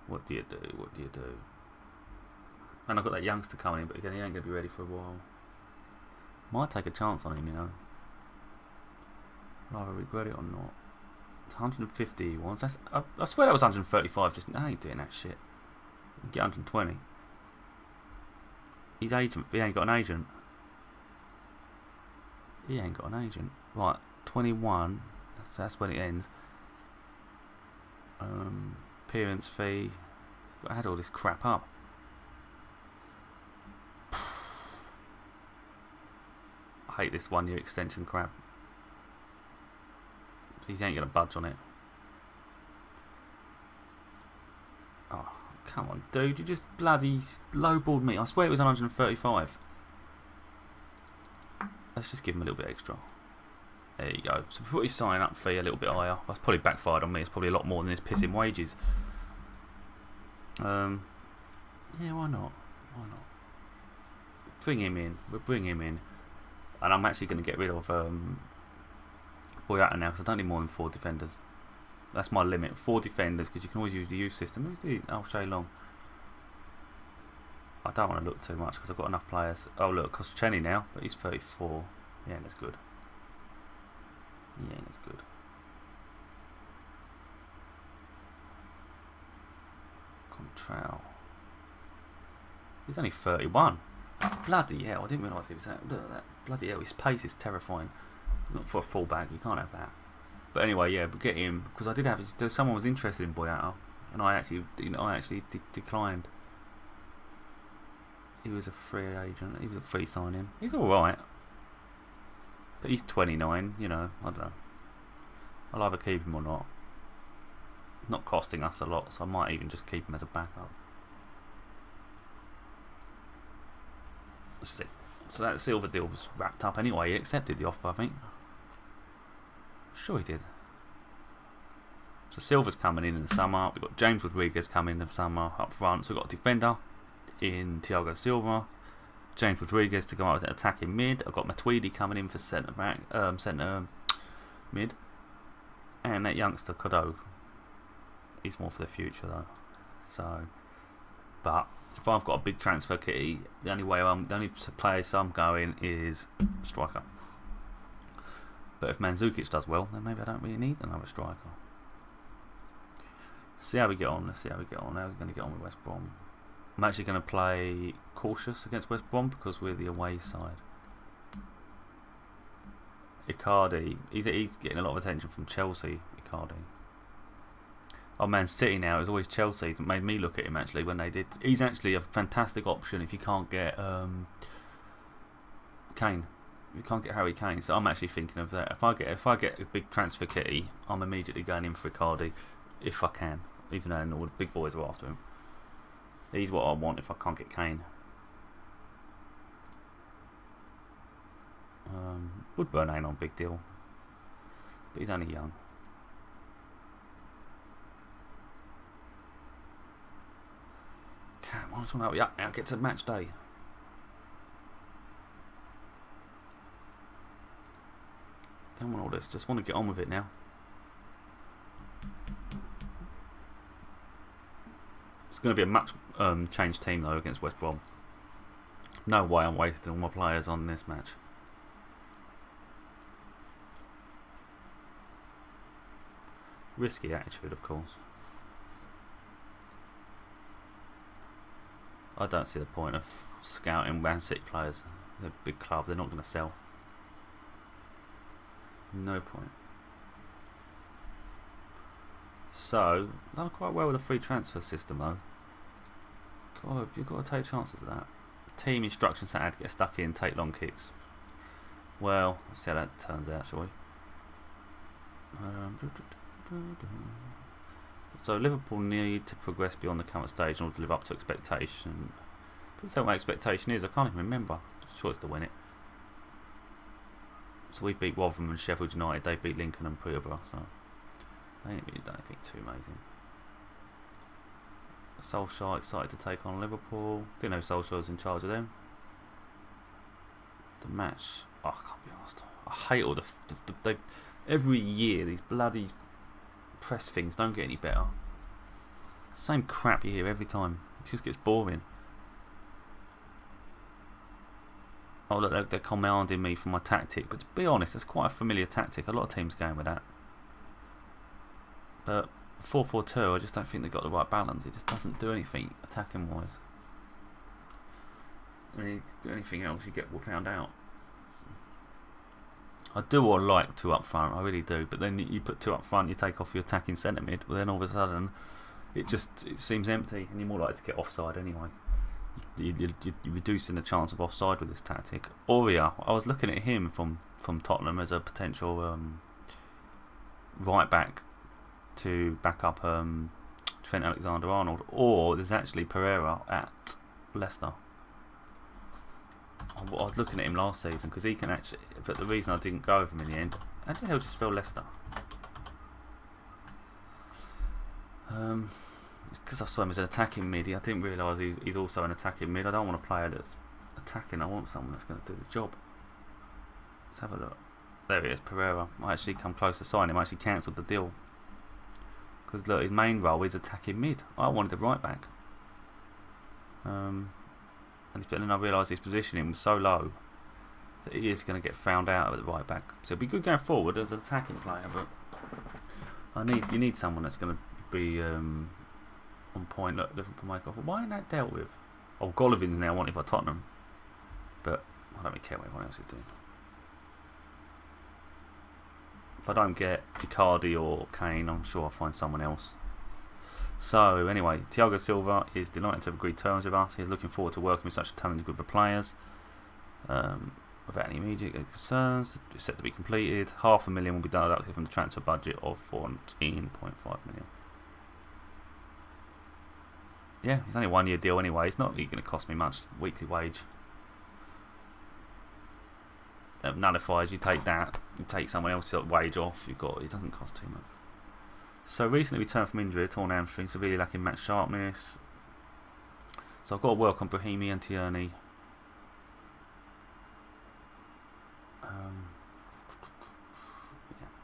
What do you do? What do you do? And I've got that youngster coming in, but again, he ain't going to be ready for a while. Might take a chance on him, you know. I'll either regret it or not. It's 150 he wants. That's, I swear that was 135. Just I ain't doing that shit. Get 120. His agent. He ain't got an agent. He ain't got an agent. Right, 21. That's when it ends. Appearance fee. Got to add all this crap up. I hate this 1 year extension crap. He ain't gonna budge on it. Oh, come on, dude! You just bloody lowballed me. I swear it was 135. Let's just give him a little bit extra. There you go. So we put his sign up fee a little bit higher. That's probably backfired on me. It's probably a lot more than his pissing wages. Yeah, why not? Why not? Bring him in. We'll bring him in. And I'm actually going to get rid of Boyata now, because I don't need more than 4 defenders. That's my limit. 4 defenders, because you can always use the youth system. Who's the... Oh, Shay Long. I don't want to look too much, because I've got enough players. Oh, look, Koscielny now, but he's 34. Yeah, that's good. Yeah, that's good. Contral. He's only 31. Bloody hell, I didn't realise he was that. Look at that. Bloody hell, his pace is terrifying. Not for a fullback, you can't have that. But anyway, yeah, but get him, because I did have. Someone was interested in Boyata, and I actually declined. He was a free agent. He was a free signing. He's all right, but he's 29. You know, I don't know. I'll either keep him or not. Not costing us a lot, so I might even just keep him as a backup. That's it. So that Silva deal was wrapped up anyway. He accepted the offer, I think. Sure he did. So Silva's coming in the summer. We've got James Rodriguez coming in the summer up front. So we've got a defender in Thiago Silva. James Rodriguez to go out with attacking mid. I've got Matuidi coming in for centre back, centre mid. And that youngster Kodog. He's more for the future though. So, but if I've got a big transfer kitty, the only place I'm going is striker. But if Mandzukic does well, then maybe I don't really need another striker. See how we get on. Let's see how we get on. How's we going to get on with West Brom? I'm actually going to play cautious against West Brom because we're the away side. Icardi, he's getting a lot of attention from Chelsea. Icardi. Oh, Man City now. It was always Chelsea that made me look at him actually when they did. He's actually a fantastic option if you can't get Kane. You can't get Harry Kane, so I'm actually thinking of that. If I get a big transfer kitty, I'm immediately going in for Icardi, if I can. Even though all the big boys are after him. He's what I want if I can't get Kane. Woodburn ain't on a big deal, but he's only young. Come on, I just want to help you up now. Get to match day. Don't want all this. Just want to get on with it now. It's going to be a much changed team though against West Brom. No way I'm wasting all my players on this match. Risky attitude, of course. I don't see the point of scouting Man City players. They're a big club, they're not going to sell. No point. So, done quite well with the free transfer system though. God, you've got to take chances of that. Team instructions to get stuck in, take long kicks. Well, let's see how that turns out, shall we? So Liverpool need to progress beyond the current stage in order to live up to expectation. Doesn't say what my expectation is. I can't even remember. I'm sure it's to win it. So we beat Rotherham and Sheffield United. They beat Lincoln and Peterborough. So they ain't really done anything too amazing. Solskjaer excited to take on Liverpool. Didn't know Solskjaer was in charge of them. The match. Oh, I can't be arsed. I hate all they every year these bloody press things don't get any better. Same crap you hear every time. It just gets boring. Oh look, they're commanding me for my tactic, but to be honest, it's quite a familiar tactic. A lot of teams going with that. But 4-4-2, I just don't think they've got the right balance. It just doesn't do anything attacking wise. Anything else you get found out. I do or like two up front, I really do. But then you put two up front, you take off your attacking centre mid. Well, then all of a sudden, it seems empty, and you're more likely to get offside anyway. You're reducing the chance of offside with this tactic. Aurier, I was looking at him from Tottenham as a potential right back to back up Trent Alexander-Arnold, or there's actually Pereira at Leicester. I was looking at him last season because he can actually, but the reason I didn't go with him in the end, how the hell do you spell Leicester? It's because I saw him as an attacking mid. I didn't realise he's also an attacking mid. I don't want a player that's attacking. I want someone that's going to do the job. Let's have a look. There he is, Pereira. I actually come close to signing him. I actually cancelled the deal. Because look, his main role is attacking mid. I wanted a right back. And then I realised his positioning was so low that he is going to get found out at the right back. So it'd be good going forward as an attacking player, but you need someone that's going to be on point. Look, Liverpool make off. Why ain't that dealt with? Oh, Gollivin's now wanted by Tottenham, but I don't really care what everyone else is doing. If I don't get Icardi or Kane, I'm sure I'll find someone else. So anyway, Thiago Silva is delighted to have agreed terms with us. He's looking forward to working with such a talented group of players. Without any immediate concerns, it's set to be completed. $500,000 will be deducted from the transfer budget of $14.5 million. Yeah, it's only a 1 year deal anyway. It's not really going to cost me much weekly wage. That nullifies. You take that, you take someone else's wage off. It doesn't cost too much. So recently returned from injury, torn hamstring, severely lacking match sharpness. So I've got to work on Brahimi and Tierney. Yeah,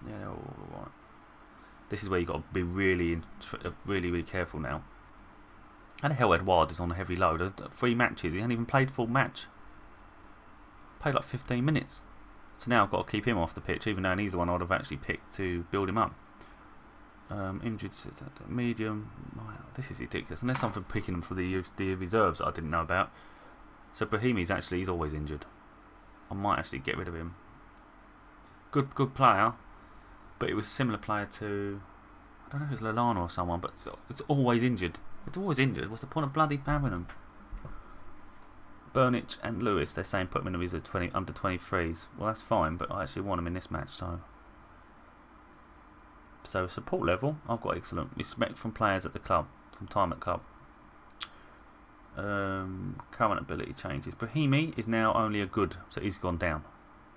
they're all right. This is where you've got to be really careful now. How the hell Edouard is on a heavy load? 3 matches, he hasn't even played full match. Played like 15 minutes. So now I've got to keep him off the pitch, even though he's the one I'd have actually picked to build him up. Injured medium. Wow, this is ridiculous. Unless I'm for picking him for the reserves that I didn't know about. So Brahimi's he's always injured. I might actually get rid of him. Good player, but it was a similar player to, I don't know if it's Lallana or someone, but it's always injured. It's always injured. What's the point of bloody having them? Burnich and Lewis, they're saying put them in the under 23s. Well, that's fine, but I actually want them in this match, so support level, I've got excellent respect from players at the club, from time at club. Current ability changes. Brahimi is now only a good, so he's gone down.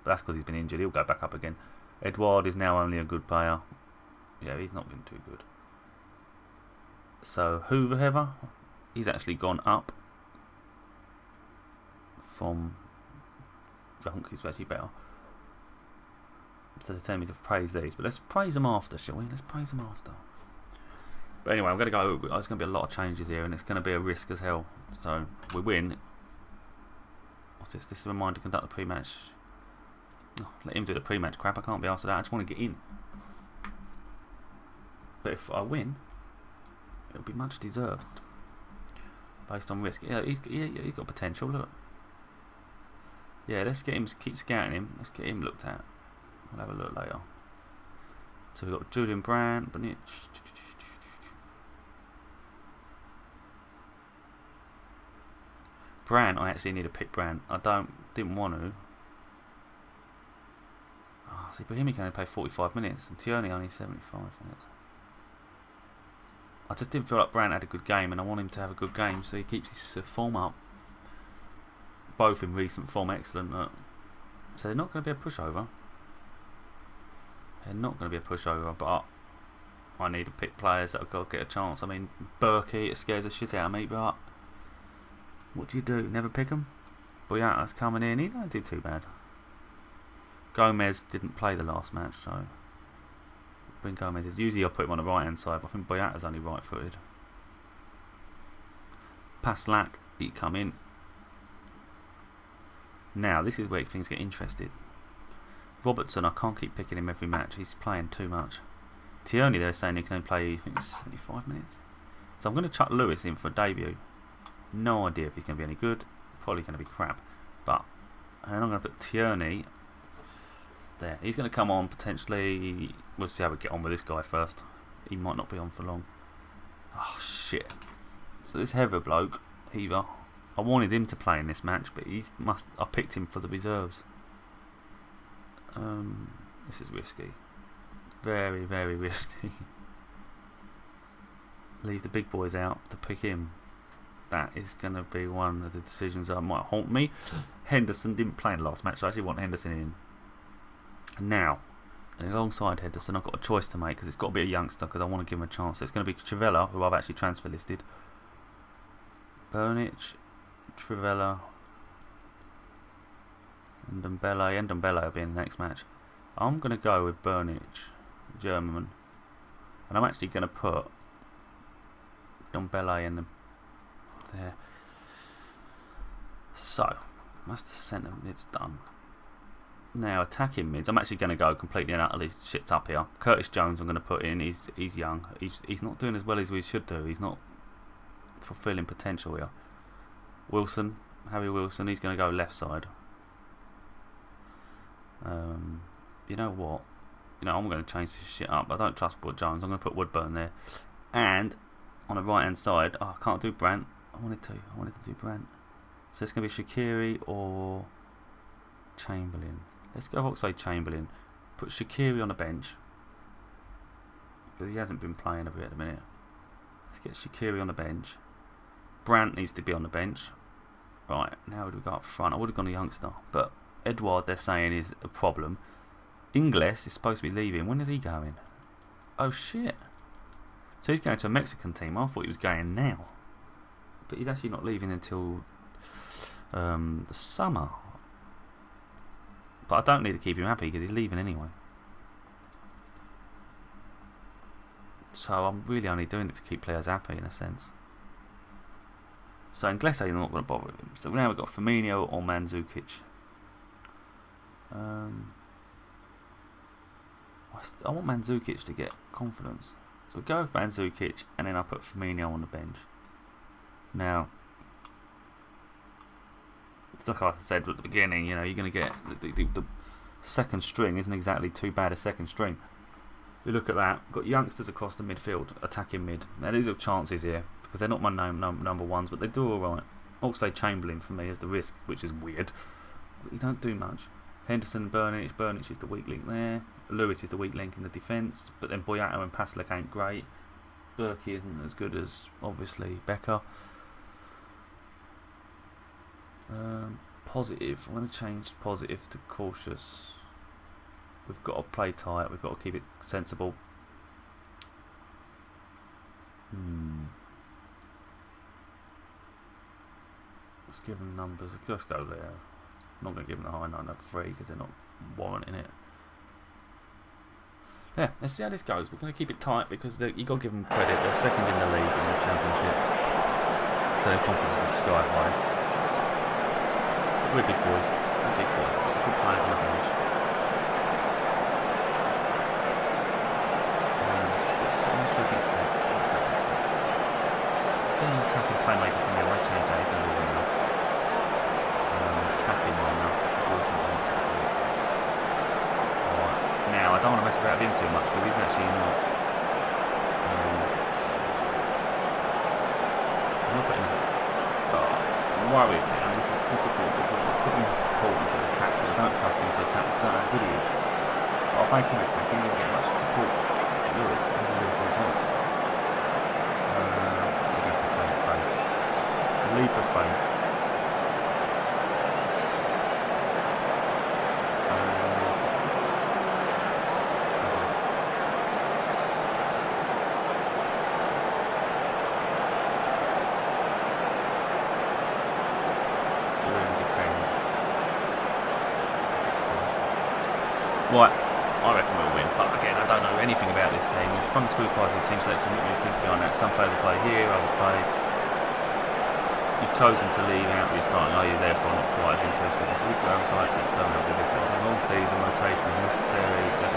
But that's because he's been injured. He'll go back up again. Edouard is now only a good player. Yeah, he's not been too good. So Hooverhever, he's actually gone up from Junk. He's actually better. So they're telling me to praise these, but let's praise them after, shall we? Let's praise them after. But anyway, I'm going to go. There's going to be a lot of changes here, and it's going to be a risk as hell. So we win. What's this? This is a reminder to conduct the pre-match. Oh, let him do the pre-match crap. I can't be asked for that. I just want to get in. But if I win, it'll be much deserved, based on risk. Yeah, he's got potential. Look. Yeah, let's get him. Keep scouting him. Let's get him looked at. We'll have a look later. So we've got Julian Brandt, Brandt, I actually need to pick Brandt. I didn't want to. Oh, see, Brahimi can only play 45 minutes, and Tierney only 75 minutes. I just didn't feel like Brandt had a good game, and I want him to have a good game, so he keeps his form up. Both in recent form, excellent. So they're not going to be a pushover. They're not going to be a pushover, but I need to pick players that have got to get a chance. I mean, Berkey, it scares the shit out of me, but what do you do? Never pick him? Boyata's coming in. He don't do too bad. Gomez didn't play the last match, so bring Gomez. Usually I put him on the right hand side, but I think Boyata's only right footed. Paslak, he come in. Now this is where things get interesting. Robertson, I can't keep picking him every match. He's playing too much. Tierney, they're saying he can only play, I think, 75 minutes. So I'm going to chuck Lewis in for a debut. No idea if he's going to be any good. Probably going to be crap. But and then I'm going to put Tierney there. He's going to come on potentially. We'll see how we get on with this guy first. He might not be on for long. Oh shit! So this Heather bloke, Heaver, I wanted him to play in this match, but I picked him for the reserves. This is risky. Very, very risky. Leave the big boys out to pick him. That is going to be one of the decisions that might haunt me. Henderson didn't play in the last match, so I actually want Henderson in. Now, alongside Henderson, I've got a choice to make because it's got to be a youngster because I want to give him a chance. So it's going to be Trivella, who I've actually transfer listed. Burnich, Trivella, and Ndombele will be in the next match. I'm going to go with Burnich, German, and I'm actually going to put Ndombele in there. So that's the centre mid's done. Now attacking mids, I'm actually going to go completely and utterly shits up here. Curtis Jones, I'm going to put in. He's young. He's not doing as well as we should do. He's not fulfilling potential here. Wilson, Harry Wilson, he's going to go left side. You know what? I'm going to change this shit up. I don't trust Wood Jones. I'm going to put Woodburn there. And on the right hand side, I can't do Brandt. I wanted to do Brandt. So it's going to be Shaqiri or Chamberlain. Let's go say Chamberlain. Put Shaqiri on the bench because he hasn't been playing a bit at the minute. Let's get Shaqiri on the bench. Brandt needs to be on the bench. Right, now what do we got up front? I would have gone a youngster, but Edouard, they're saying, is a problem. Ingles is supposed to be leaving. When is he going? Oh shit. So he's going to a Mexican team. I thought he was going now. But he's actually not leaving until the summer. But I don't need to keep him happy because he's leaving anyway. So I'm really only doing it to keep players happy in a sense. So Inglese, I'm not going to bother with him. So now we've got Firmino or Mandzukic. I want Mandzukic to get confidence. So we go with Mandzukic and then I put Firmino on the bench. Now, it's like I said at the beginning, you're going to get the second string isn't exactly too bad a second string. You look at that, we've got youngsters across the midfield, attacking mid. Now these are chances here because they're not my number ones, but they do alright. Oxlade-Chamberlain for me is the risk, which is weird. But you don't do much. Henderson, Burnich is the weak link there. Lewis is the weak link in the defence, but then Boyata and Paslak ain't great. Berkey isn't as good as obviously Becker. Positive. I'm going to change positive to cautious. We've got to play tight. We've got to keep it sensible. Let's give them numbers. Let's go there. I'm not going to give them the high 903 because they're not warranting it. Yeah, let's see how this goes. We're going to keep it tight because you've got to give them credit. They're second in the league in the championship. So their confidence is sky high. But we're big boys. We're big boys. We've got good players on the bench. Attacking playmaker from there, I change that, he's going to be winning up. Attacking one now, Alright, now I don't want to mess about with him too much because he's actually not. I'm not putting his. I'm worried now, this is difficult because I'm putting his support instead of attack, but I don't trust him to attack, because I don't know how good he is. But I'll make him attack, he doesn't get much support for Lewis, I'm going to lose his help. Leap of faith. Right, I reckon we'll win, but again, I don't know anything about this team. We've sprung school prize with team selection, what do you think behind that? Some players will play here, others play. You've chosen to leave out your starting, are you therefore not quite as interested? We've got outside set firm up with this. A long season, rotation is necessary. They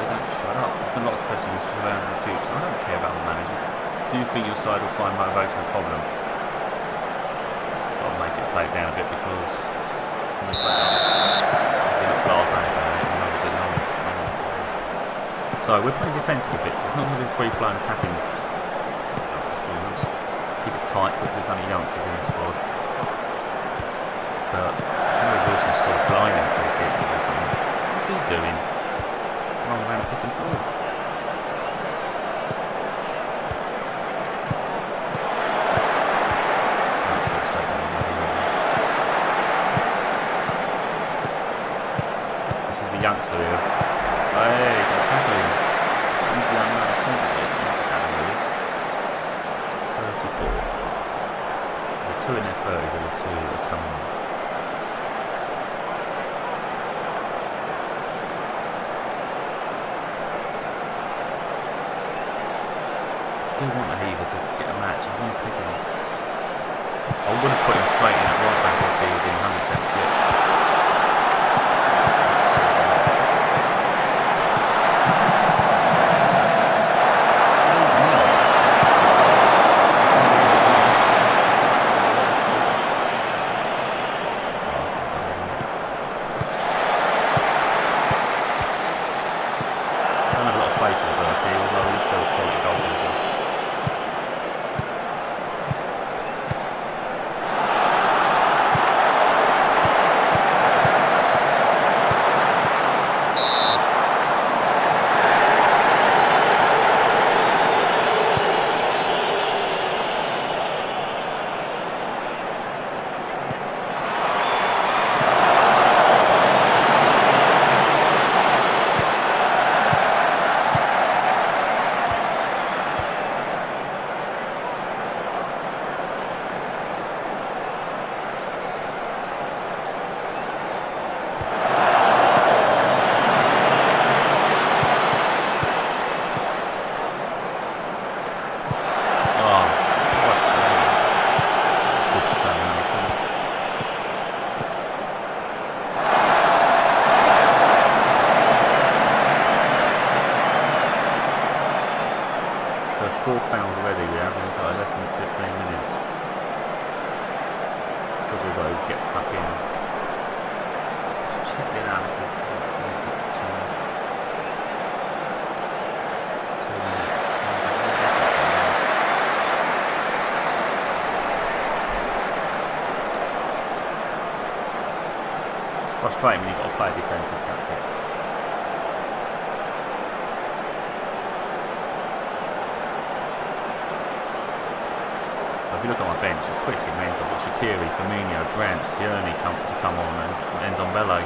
don't shut up. There's been lots of pessimists around in the future. I don't care about the managers. Do you think your side will find motivation a problem? Got to make it play down a bit because you're not blasé about it. So we're playing defensive a bit, so it's not going to be free-flowing attacking. Keep it tight because there's only youngsters in the squad. But Harry Wilson scored a blinding free kick or something. What's he doing? Running around and pissing forward. This is the youngster here. Hey, got to tackle him. He's the young man. 34. The two in their 30s are the two that are coming on. I do want a heaver to get a match. I want to pick him up. I would have put him straight in that right back if he was in 100% fit. Frustrating when you've got to play a defensive tactic. you look at my bench, it's pretty mental. I've got Shaqiri, Firmino, Grant, Tierney to come on, and Ndombele.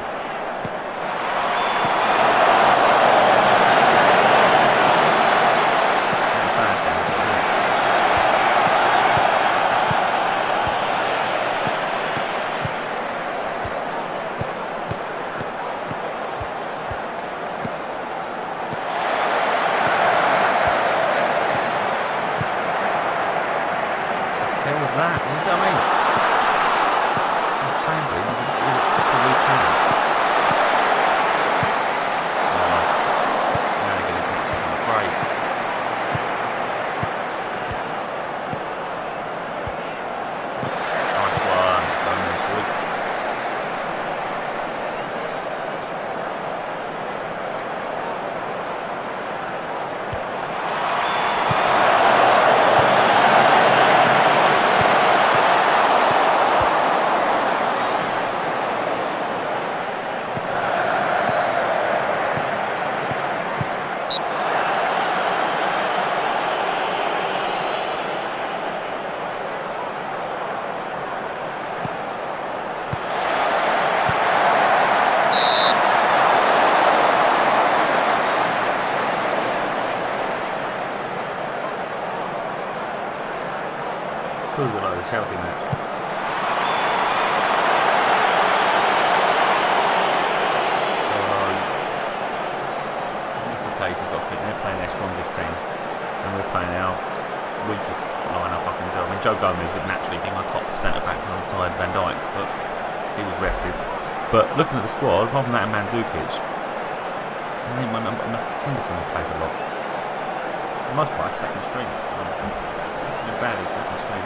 Feels a bit like the Chelsea match. On this occasion, we've got to think they're playing their strongest team, and we're playing our weakest lineup up in Joe. I mean, Joe Gomez would naturally be my top centre back alongside Van Dijk, but he was rested. But looking at the squad, apart from that and Mandzukic, I think Henderson plays a lot. For the most part, second string. Bad as second string.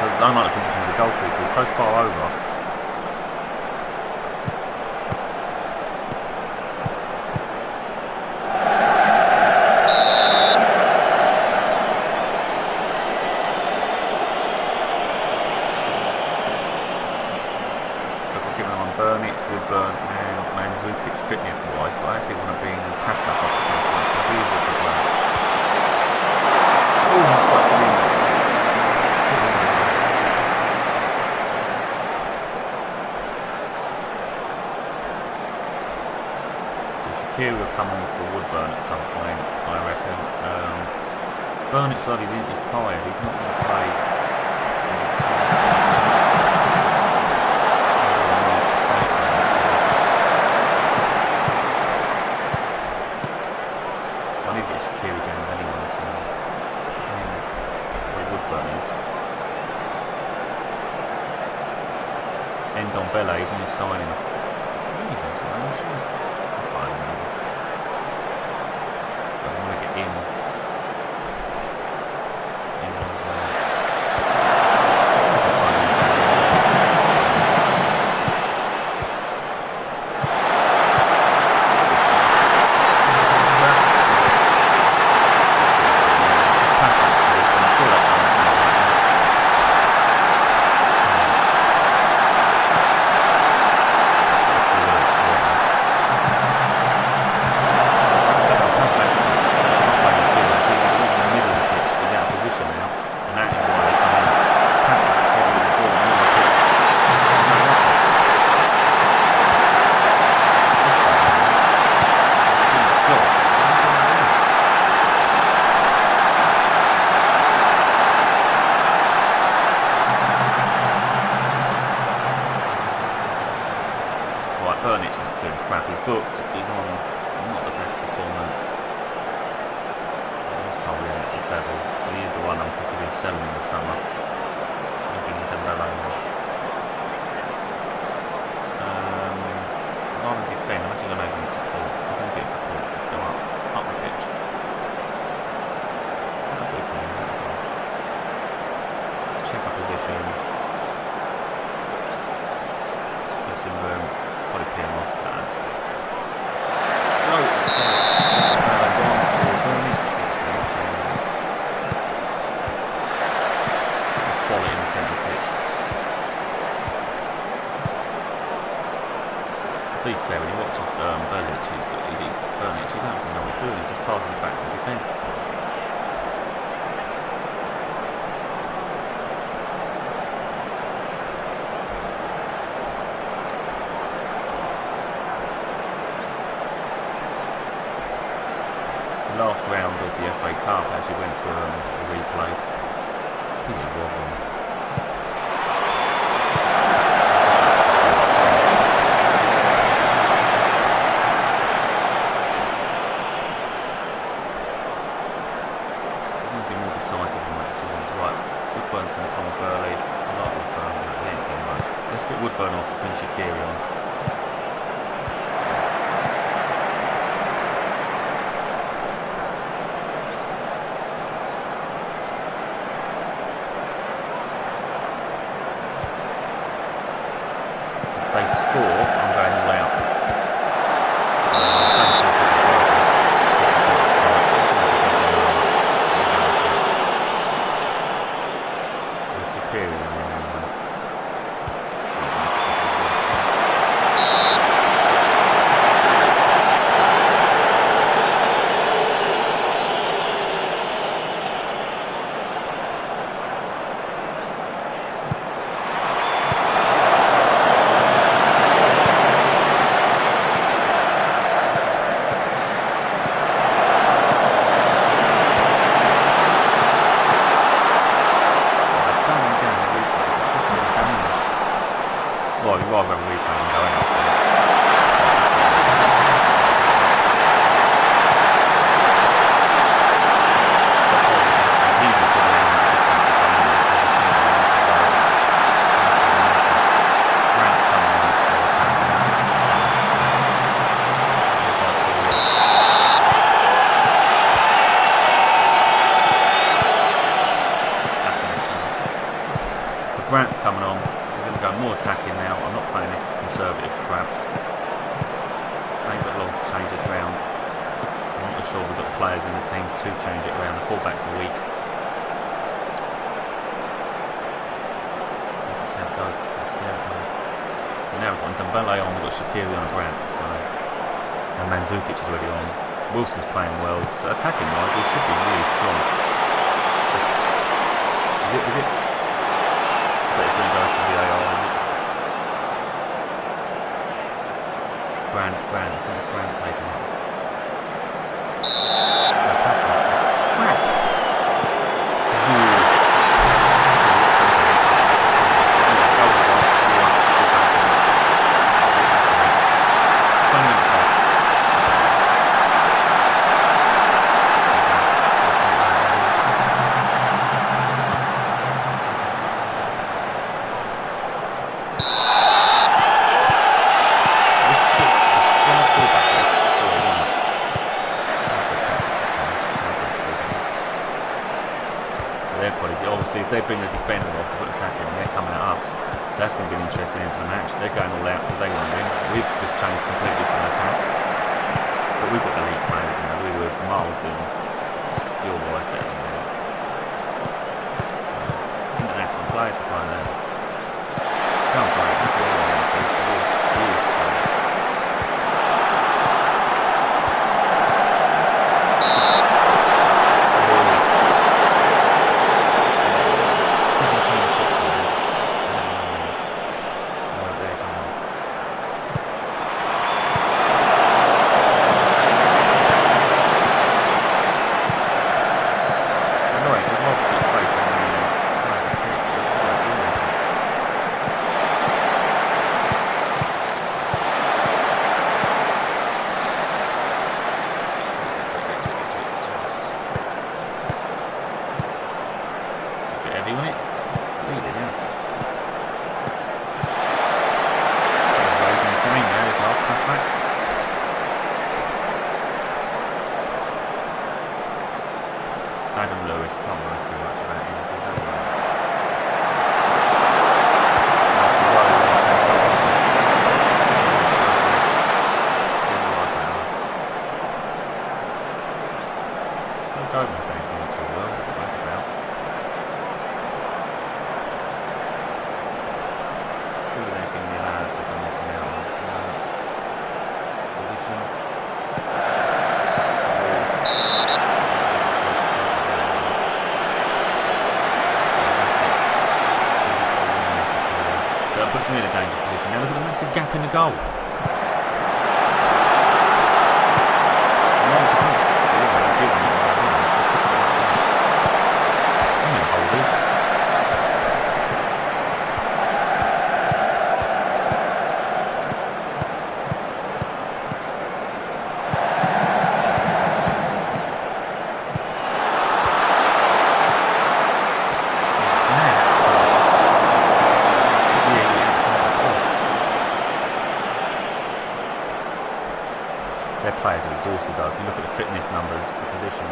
I don't like the position of the goalkeeper, he's so far over. So I've given him on Burnitz, Woodburn and Mandzukic fitness wise, but I actually want to be passed that off at some point, so he's the good player. Here will come on for Woodburn at some point, I reckon. Burnitz, like he's tired, he's not going to play. I need to get Shaqiri games anyway, so where Woodburn is. Ndombele is a new signing. crap. He's booked. He's on not the best performance. I was told him at this level. He's the one I'm considering selling in the summer. Maybe Dembele. Rather than defend, I'm actually going to open the support. I'm going to get support. Let's go up the pitch. That'll do for me. Check our position. Get some room. Probably pin off. That's good. Let's go. Let's go. Quality in the centre pitch. To be fair, when you watch Burnley, you don't actually know what he's doing. He just passes it back to the defence. Last round of the FA Cup actually went to a replay. I think it was one. I'm going to be more decisive in my decisions. Right, Woodburn's going to come off early. I like Woodburn, but he ain't doing much. Let's get Woodburn off and bring Shaqiri on. They score, I'm going all out. We're superior. Well, you'd rather have a replay than going up there. Brandt's coming on. We're going to go more attacking now. I'm not playing this conservative crap. I ain't got long to change this round. I'm not sure we've got players in the team to change it around. The fullbacks are weak. Let's see how it goes. And now we've got Dembele on. We've got Shaqiri on and Brandt. So, and Mandzukic is already on. Wilson's playing well. So attacking wise, we should be really strong. Is it? But it's going to go to VAR, isn't it? Brand, I think it's Brand taking it. No, pass that. Crap! Obviously, if they bring the defender off to put attack in, they're coming at us. So that's going to be an interesting end to the match. They're going all out because they want to win. We've just changed completely to an attack. But we've got the elite players now. We were mild and skill-wise better than them. International players are playing there. Can't play. That's all I want to do. that puts me in a dangerous position. Now look at the massive gap in the goal. Their players are exhausted though. If you look at the fitness numbers, the condition.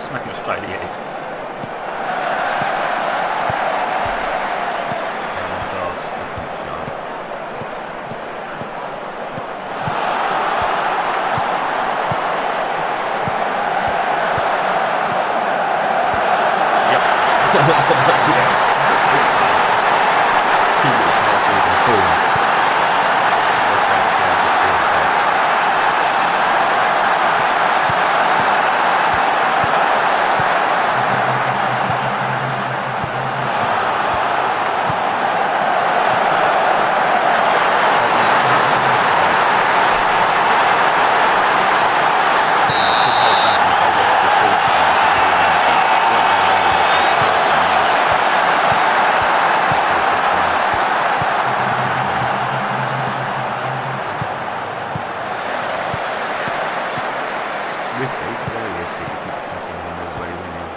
Smack him straight in the head. Risky, very risky to keep attacking when they're already winning.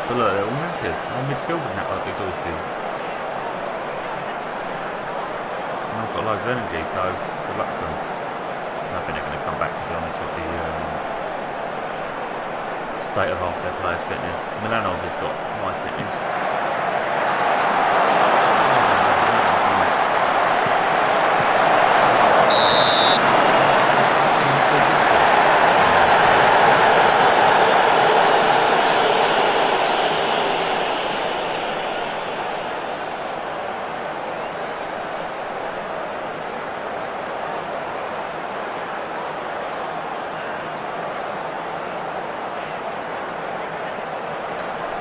But look, they're all knackered. Our midfield are knackered, exhausted. And I've got loads of energy, so good luck to them. I don't think they're going to come back, to be honest, with the state of half their players' fitness. Milanov has got my fitness.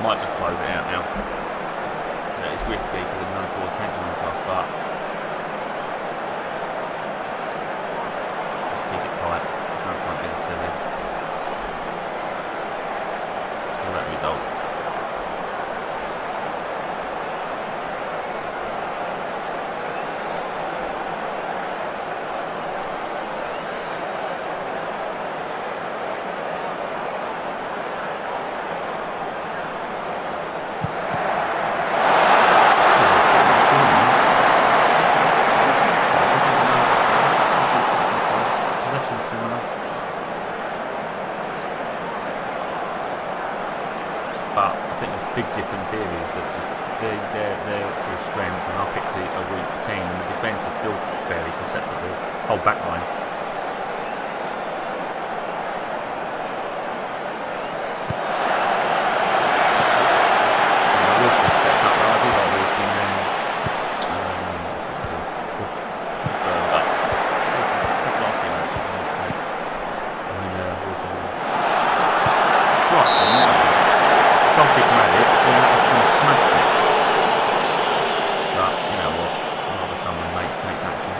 Might just close it out now. It's risky because I'm going to draw attention onto us, but just keep it tight. There's no point being silly. All that result. But I think the big difference here is that they're full strength and I picked a weak team and the defence is still fairly susceptible. Whole back line. Wilson stepped up there. I do like Wilson. What's his called? Wilson stepped up last game actually. I mean Wilson thrust him now. Don't get mad at it, then that was going to smash it. But, you know what, rather someone takes action.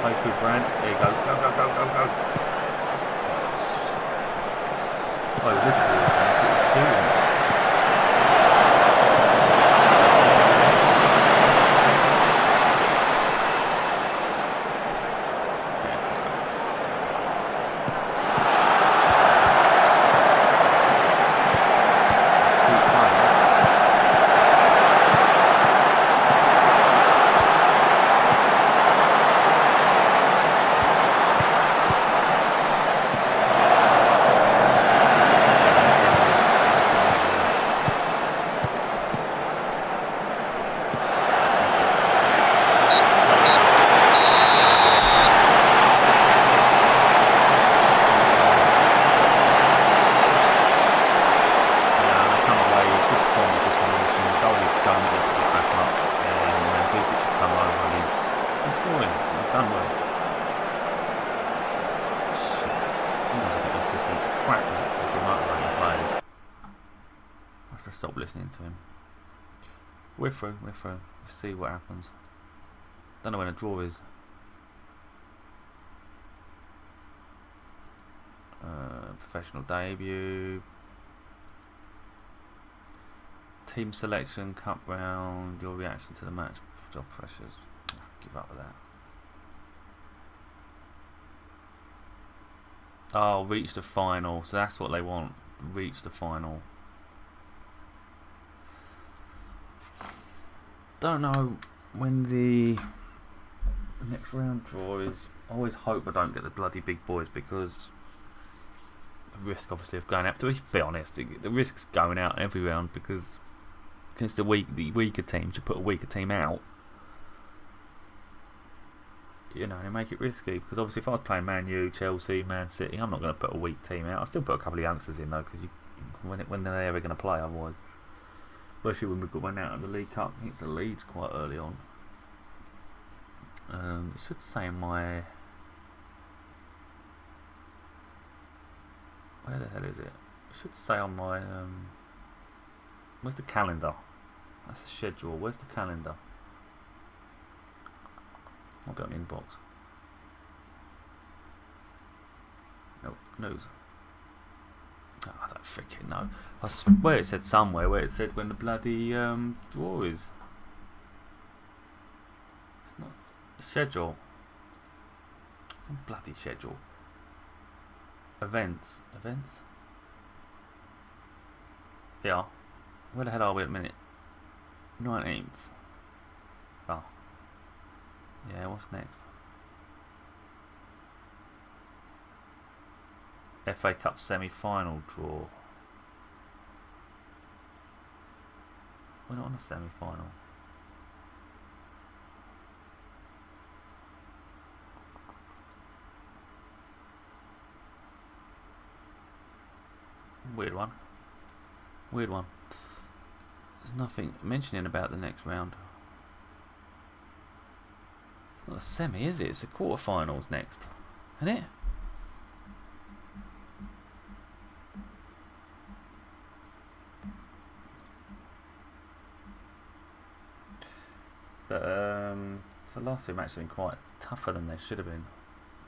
Play through Brand. There you go. Go, go, go, go, go. Oh, Liverpool. Shooting. Stop listening to him. We're through. Let's see what happens. Don't know when a draw is. Professional debut. Team selection, cup round. Your reaction to the match. Job pressures. Give up with that. Oh, reach the final. So that's what they want. Reach the final. Don't know when the next round draw is. I always hope I don't get the bloody big boys, because the risk obviously of going out. To be honest, the risk's going out every round, because against the weaker teams, you put a weaker team out. You know, they make it risky, because obviously if I was playing Man U, Chelsea, Man City, I'm not going to put a weak team out. I'll still put a couple of youngsters in though, because when they're ever going to play otherwise. Especially when we went out of the League Cup, I think the Leeds quite early on. It should say in my... Where the hell is it? It should say on my... Where's the calendar? That's the schedule. Where's the calendar? Might be on inbox. Nope, news. Oh, I don't freaking know. I swear it said somewhere where it said when the bloody draw is. It's not a schedule. Some bloody schedule. Events. Yeah. Where the hell are we at the minute? 19th. Oh. Yeah, what's next? FA Cup semi-final draw. We're not on a semi-final. Weird one. There's nothing mentioning about the next round. It's not a semi, is it? It's the quarterfinals next, isn't it? But the last two matches have been quite tougher than they should have been.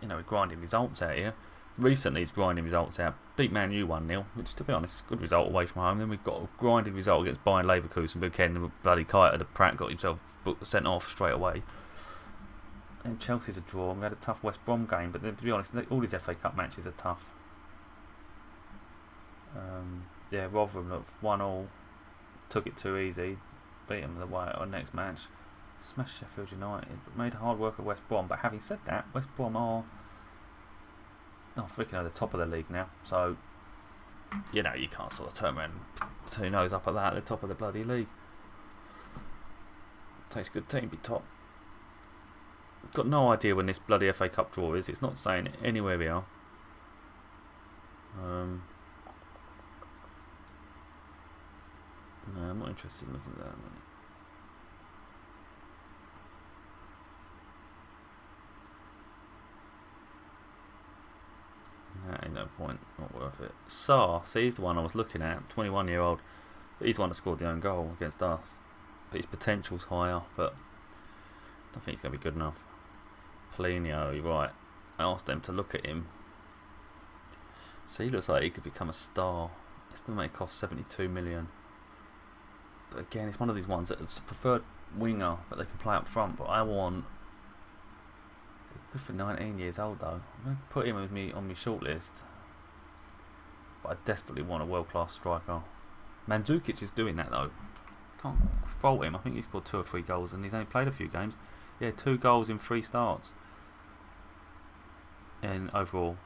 You know, we're grinding results out here. Recently, he's grinding results out. Beat Man U 1-0, which, to be honest, is a good result away from home. Then we've got a grinded result against Bayern Leverkusen. But again, the bloody kite of the Pratt got himself sent off straight away. And Chelsea to draw. We had a tough West Brom game, but to be honest, all these FA Cup matches are tough. Yeah, Rotherham 1-1, took it too easy, beat them the way on next match. Smashed Sheffield United, made hard work of West Brom. But having said that, West Brom are freaking at the top of the league now. So you know, you can't sort of turn around and put your nose up at that at the top of the bloody league. Takes a good team to be top. Got no idea when this bloody FA Cup draw is. It's not saying anywhere we are. No, I'm not interested in looking at that. Nah, ain't no point. Not worth it. Sarr, see, he's the one I was looking at. 21-year-old. But he's the one that scored the own goal against us. But his potential's higher, but I don't think he's going to be good enough. Polino, right. I asked them to look at him. So he looks like he could become a star. Estimated cost 72 million. But again, it's one of these ones that's a preferred winger, but they can play up front. But I want. Good for 19 years old though. I'm going to put him with me on my shortlist. But I desperately want a world-class striker. Mandzukic is doing that though. Can't fault him. I think he scored 2 or 3 goals and he's only played a few games. Yeah, 2 goals in 3 starts. And overall,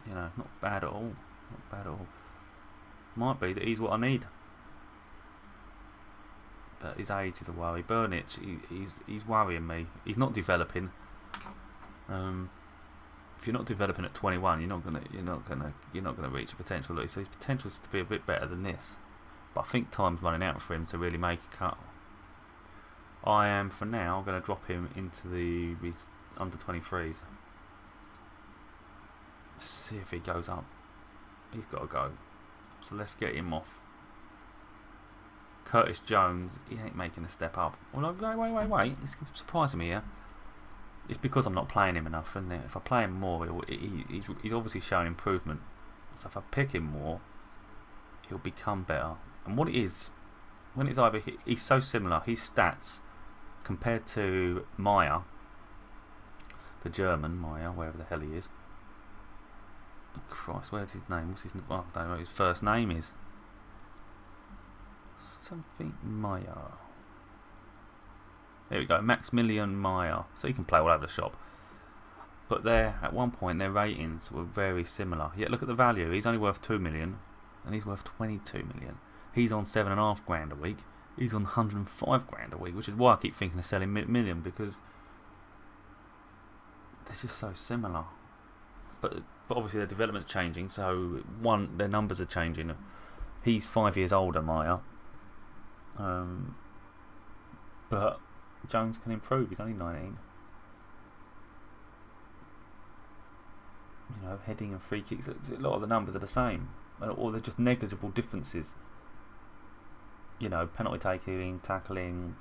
you know, not bad at all. Not bad at all. Might be that he's what I need. But his age is a worry. Burnich, he's worrying me. He's not developing. If you're not developing at 21, you're not gonna reach your potential. So his potential is to be a bit better than this. But I think time's running out for him to really make a cut. I am for now going to drop him into the under 23s. See if he goes up. He's got to go. So let's get him off. Curtis Jones, he ain't making a step up. Well, wait. It's surprising me here. It's because I'm not playing him enough, isn't it? If I play him more, he's obviously showing improvement. So if I pick him more, he'll become better. And what it is, when it's either he's so similar, his stats compared to Meyer, the German Meyer, wherever the hell he is. Oh, Christ, where's his name? What's his? I don't know what his first name is. Something Meyer. There we go, Maximilian Meyer. So he can play all over the shop. But at one point, their ratings were very similar. Yet look at the value. He's only worth 2 million, and he's worth 22 million. He's on 7.5 grand a week. He's on 105 grand a week, which is why I keep thinking of selling million, because they're just so similar. But obviously their development's changing, so their numbers are changing. He's 5 years older, Meyer. But Jones can improve. He's only 19. You know, heading and free kicks. A lot of the numbers are the same, or they're just negligible differences. You know, penalty taking, tackling,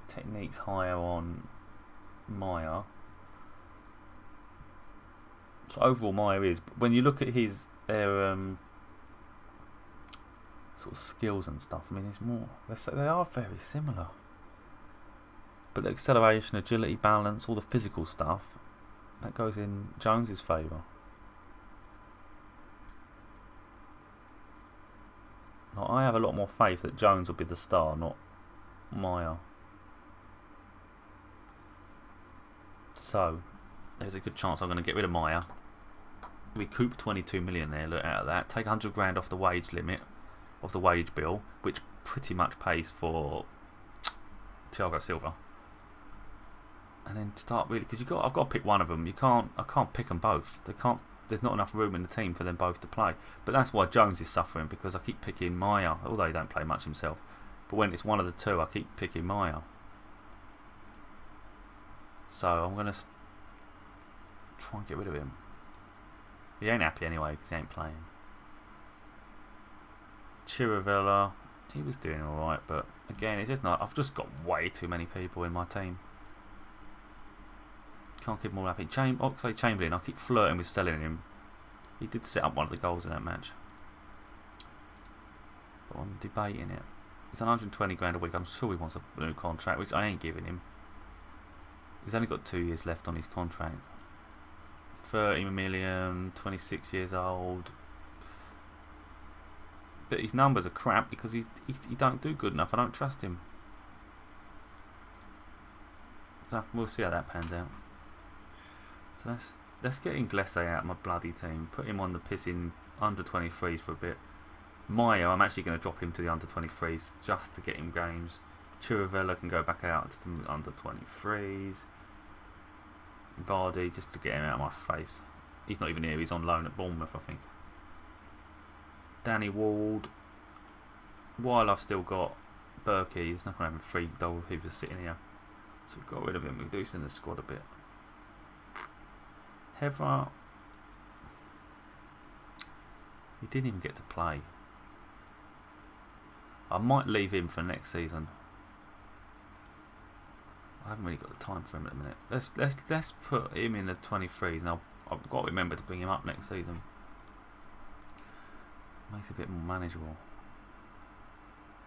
techniques higher on Meyer. So overall, Meyer is. When you look at their sort of skills and stuff, I mean, it's more. They are very similar. But the acceleration, agility, balance, all the physical stuff, that goes in Jones's favour. Now, I have a lot more faith that Jones will be the star, not Meyer. So, there's a good chance I'm going to get rid of Meyer. Recoup 22 million there, look out of that. Take 100 grand off the wage limit, of the wage bill, which pretty much pays for Thiago Silva. And then start really, because I've got to pick one of them. I can't pick them both. There's not enough room in the team for them both to play. But that's why Jones is suffering, because I keep picking Meyer, although he don't play much himself. But when it's one of the two, I keep picking Meyer. So I'm going to try and get rid of him. He ain't happy anyway because he ain't playing. Chirivella, he was doing alright, but again, it's just not. I've just got way too many people in my team. Can't keep them all happy. Oxlade Chamberlain, I keep flirting with selling him. He did set up one of the goals in that match. But I'm debating it. He's on 120 grand a week. I'm sure he wants a new contract, which I ain't giving him. He's only got 2 years left on his contract. 30 million, 26 years old. But his numbers are crap because he don't do good enough. I don't trust him. So we'll see how that pans out. So let's get Inglese out of my bloody team. Put him on the pissing under 23s for a bit. Meyer, I'm actually going to drop him to the under 23s just to get him games. Chirivella can go back out to the under 23s. Vardy, just to get him out of my face. He's not even here, he's on loan at Bournemouth, I think. Danny Ward. While I've still got Berkey, there's nothing having 3 double people sitting here. So we've got rid of him, we're reducing the squad a bit. Heather. He didn't even get to play. I might leave him for next season. I haven't really got the time for him at the minute. Let's put him in the 23s, and I've got to remember to bring him up next season. Makes it a bit more manageable.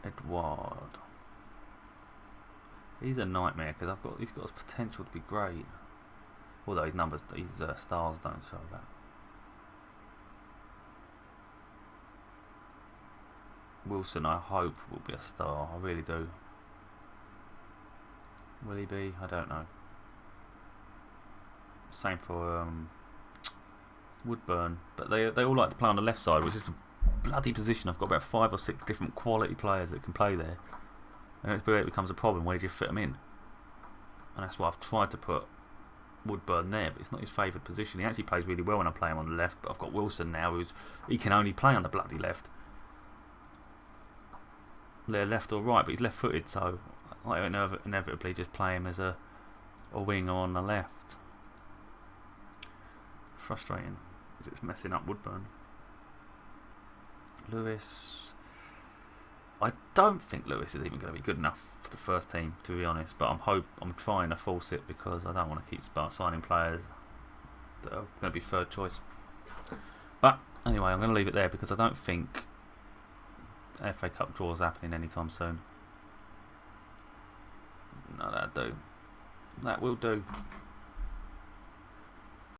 Edward. He's a nightmare because he's got his potential to be great. Although his numbers, his stars don't show that. Wilson, I hope, will be a star. I really do. Will he be? I don't know. Same for Woodburn, but they all like to play on the left side, which is a bloody position. I've got about 5 or 6 different quality players that can play there, and it becomes a problem. Where do you fit them in? And that's why I've tried to put Woodburn there, but it's not his favoured position. He actually plays really well when I play him on the left, but I've got Wilson now, he can only play on the bloody left. They're left or right, but he's left-footed, so I inevitably just play him as a winger on the left. Frustrating, because it's messing up Woodburn. Lewis, I don't think Lewis is even going to be good enough for the first team, to be honest. But I'm trying to force it because I don't want to keep signing players that are going to be third choice. But anyway, I'm going to leave it there because I don't think FA Cup draws happening anytime soon. No, that'll do. That will do.